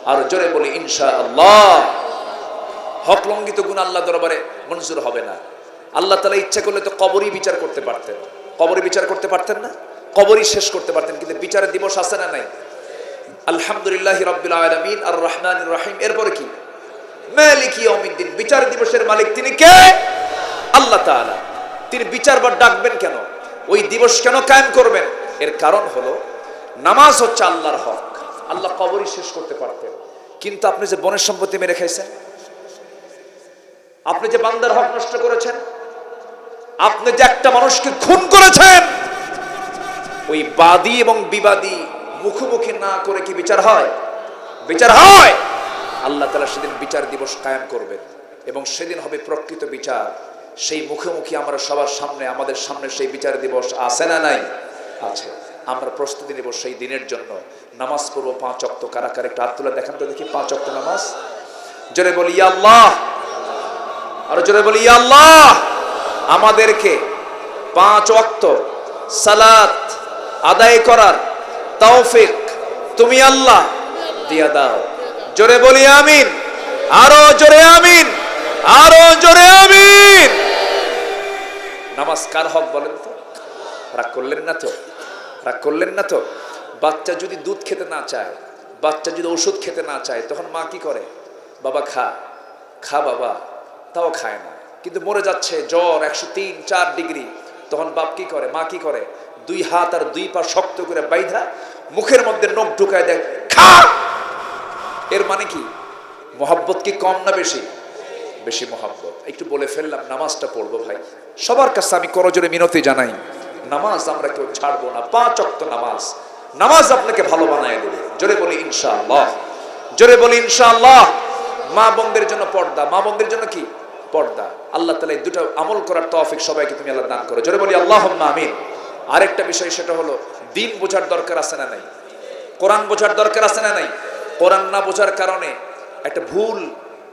আর জোরে বলি ইনশাআল্লাহ। হক লঙ্ঘিত গুনাহ আল্লাহ দরবারে মঞ্জুর হবে না। আল্লাহ তাআলা ইচ্ছা করলে তো কবরই বিচার করতে পারতেন। কবরই বিচার করতে পারতেন না? কবরই শেষ করতে পারতেন, কিন্তু বিচারের দিবস আছে না নাই? আলহামদুলিল্লাহি রাব্বিল আলামিন আর রহমানির রহিম। এরপরে কি? মালিক ইয়াউমিদ্দিন। বিচার দিবসের মালিক তিনি কে? আল্লাহ তাআলা। তিনি বিচারবার ডাকবেন কেন? ওই দিবস কেন কায়েম করবেন? এর কারণ হলো, নামাজ হচ্ছে আল্লাহর হক। আল্লাহ কবরই শেষ করতে পারতেন, কিন্তু আপনি যে বনের সম্পত্তি মেরে খাইছেন, আপনি যে বান্দার হক নষ্ট করেছেন, আপনি যে একটা মানুষকে খুন করেছেন, ওই বাদী এবং বিবাদী মুখোমুখি না করে কি বিচার হয়? বিচার হয়। আল্লাহ তাআলা সেদিন বিচার দিবস কায়েম করবেন, এবং সেদিন হবে প্রকৃত বিচার। সেই মুখোমুখি আমরা সবার সামনে, আমাদের সামনে সেই বিচার দিবস আছে না নাই? আছে। আমরা প্রস্তুতি নেব সেই দিনের জন্য। নামাজ পড়বো 5 ওয়াক্ত। কারা কারা একটু হাত তুলে দেখান তো দেখি। 5 ওয়াক্ত নামাজ। জোরে বলি ইয়া আল্লাহ, আর জোরে বলি ইয়া আল্লাহ। আমাদেরকে 5 ওয়াক্ত সালাত আদায় করার তৌফিক তুমি আল্লাহ দিয়া দাও। জোরে বলি আমিন, আরো জোরে আমিন, আরো জোরে আমিন। নামাজ কার হক বলেন তো? রাগ করলেন না তো? রাগ করলেন না তো? বাচ্চা যদি দুধ খেতে না চায়, বাচ্চা যদি ওষুধ খেতে না চায়, তখন মা কি করে? বাবা খা, খা বাবা, তাও খায় না। কিন্তু মরে যাচ্ছে, জ্বর 103-4 ডিগ্রি, তখন বাপ কি করে? মা কি করে? 2 হাত আর 2 পা শক্ত করে বাইধা মুখের মধ্যে নখ ঢুকায় দেয়, খা। এর মানে কি? মোহাব্বত কি কম না বেশি? বেশি মোহাব্বত। একটু বলে ফেললাম, নামাজটা পড়বো ভাই। সবার কাছে আমি করজোরে মিনতি জানাই, নামাজ আমরা কেউ ছাড়বো না। 5 ওয়াক্ত নামাজ, নামাজ আপনাকে ভালো বানায় দেবে। জোরে বলি ইনশাআল্লাহ, জোরে বলি ইনশাআল্লাহ। মা বোনদের জন্য পর্দা, মা বোনদের জন্য কি? পর্দা। আল্লাহ তাআলা এই দুটো আমল করার তৌফিক সবাইকে তুমি আল্লাহ দান করো। জোরে বলি আল্লাহুম্মা আমিন। আরেকটা বিষয়, সেটা হলো দিন বোঝার দরকার আছে না নাই? কোরআন বোঝার দরকার আছে না নাই? কোরআন না বোঝার কারণে একটা ভুল,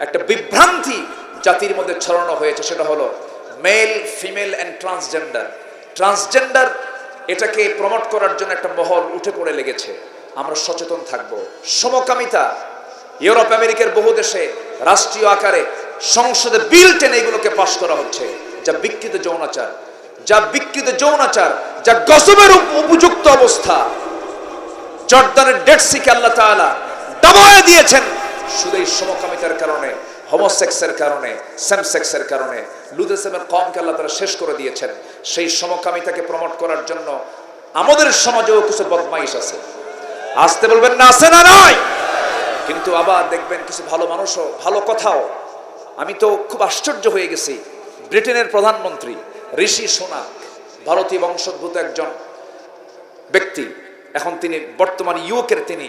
একটা বিভ্রান্তি জাতির মধ্যে ছড়ানো হয়েছে, সেটা হলো male, female and transgender. Transgender এটাকে প্রমোট করার জন্য একটা মহল উঠে পড়ে লেগেছে। আমরা সচেতন থাকব। সমকামিতা, ইউরোপ আমেরিকার বহু দেশে রাষ্ট্রীয় আকারে সংসদে বিল টেনে এগুলোকে পাশ করা হচ্ছে, যা বিকৃত যৌনাচার, যা বিকৃত যৌনাচার, যা গসবের উপযুক্ত অবস্থা। জর্দানের ডেড সিকে আল্লাহ তাআলা দাবায় দিয়েছেন শুধু এই সমকামিতার কারণে, হোমোসেক্সের কারণে, সেম সেক্সের কারণে। লুদেসেমের কমকে আল্লাহ তাআলা শেষ করে দিয়েছেন। সেই সমকামিতাকে প্রমোট করার জন্য আমাদের সমাজেও কিছু বদমাইশ আছে। আসতে বলবেন না, আছে না নাই? কিন্তু আবার দেখবেন কিছু ভালো মানুষও, ভালো কথাও। আমি তো খুব আশ্চর্য হয়ে গেছি, ব্রিটেনের প্রধানমন্ত্রী ঋষি সুনাক, ভারতীয় বংশোদ্ভূত একজন ব্যক্তি, এখন তিনি বর্তমান ইউকের তিনি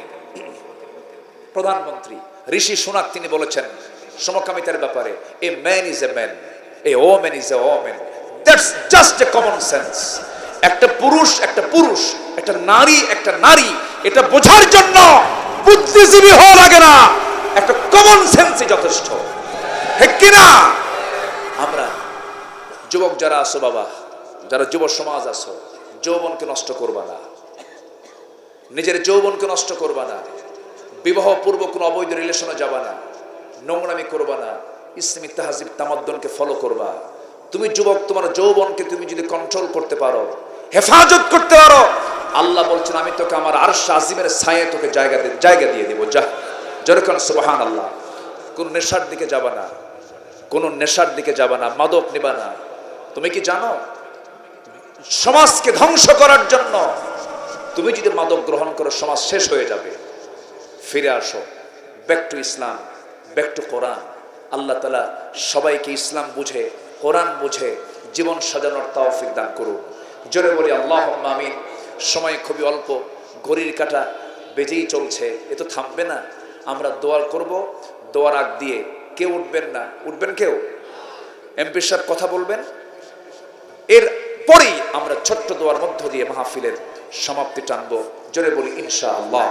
প্রধানমন্ত্রী। ঋষি সুনাক তিনি বলেছেন সমকামিতার ব্যাপারে, a man is a man, a woman is a woman, that's just a common sense. একটা পুরুষ একটা পুরুষ, একটা নারী একটা নারী, এটা বোঝার জন্য বুদ্ধিজীবী হওয়া লাগে না, একটা কমন সেন্সই যথেষ্ট। ঠিক কিনা? আমরা যুবক যারা আছো বাবা, যারা যুব সমাজ আছো, যৌবনকে নষ্ট করবা না, নিজের যৌবনকে নষ্ট করবা না, বিবাহ পূর্ব কোনো অবৈধ রিলেশনে যাবা না, নোংরামি করবা না, ইসলামী তাহজিব তামাদ্দুনকে ফলো করবা। তুমি যুবক, তোমার যৌবনকে তুমি যদি কন্ট্রোল করতে পারো, হেফাজত করতে পারো, আল্লাহ বলছেন আমি তোকে আমার আরশ আজিমের ছায়ায় তোকে জায়গা দিয়ে দেব। যা, যেরকম সুবহানাল্লাহ। কোন নেশার দিকে যাবা না, কোন নেশার দিকে যাবা না, মাদক নিবা না। তুমি কি জানো সমাজকে ধ্বংস করার জন্য তুমি যদি মাদক গ্রহণ করো, সমাজ শেষ হয়ে যাবে। ফিরে আসো, back to Islam, back to Quran. আল্লাহ তাআলা সবাইকে ইসলাম বুঝে, কোরআন বুঝে জীবন সাজানোর তৌফিক দান করুন। জোরে বলি আল্লাহুম্মা আমিন। সময় খুবই অল্প, ঘড়ির কাঁটা বেজেই চলছে, এ তো থামবে না। আমরা দোয়া করব, দোয়ার আগ দিয়ে কেউ উঠবেন না। উঠবেন কেউ? এমপি সাহেব কথা বলবেন, এর পরেই আমরা ছোট্ট দোয়ার মধ্য দিয়ে মাহফিলের সমাপ্তি টানবো। জোরে বলি ইনশাআল্লাহ।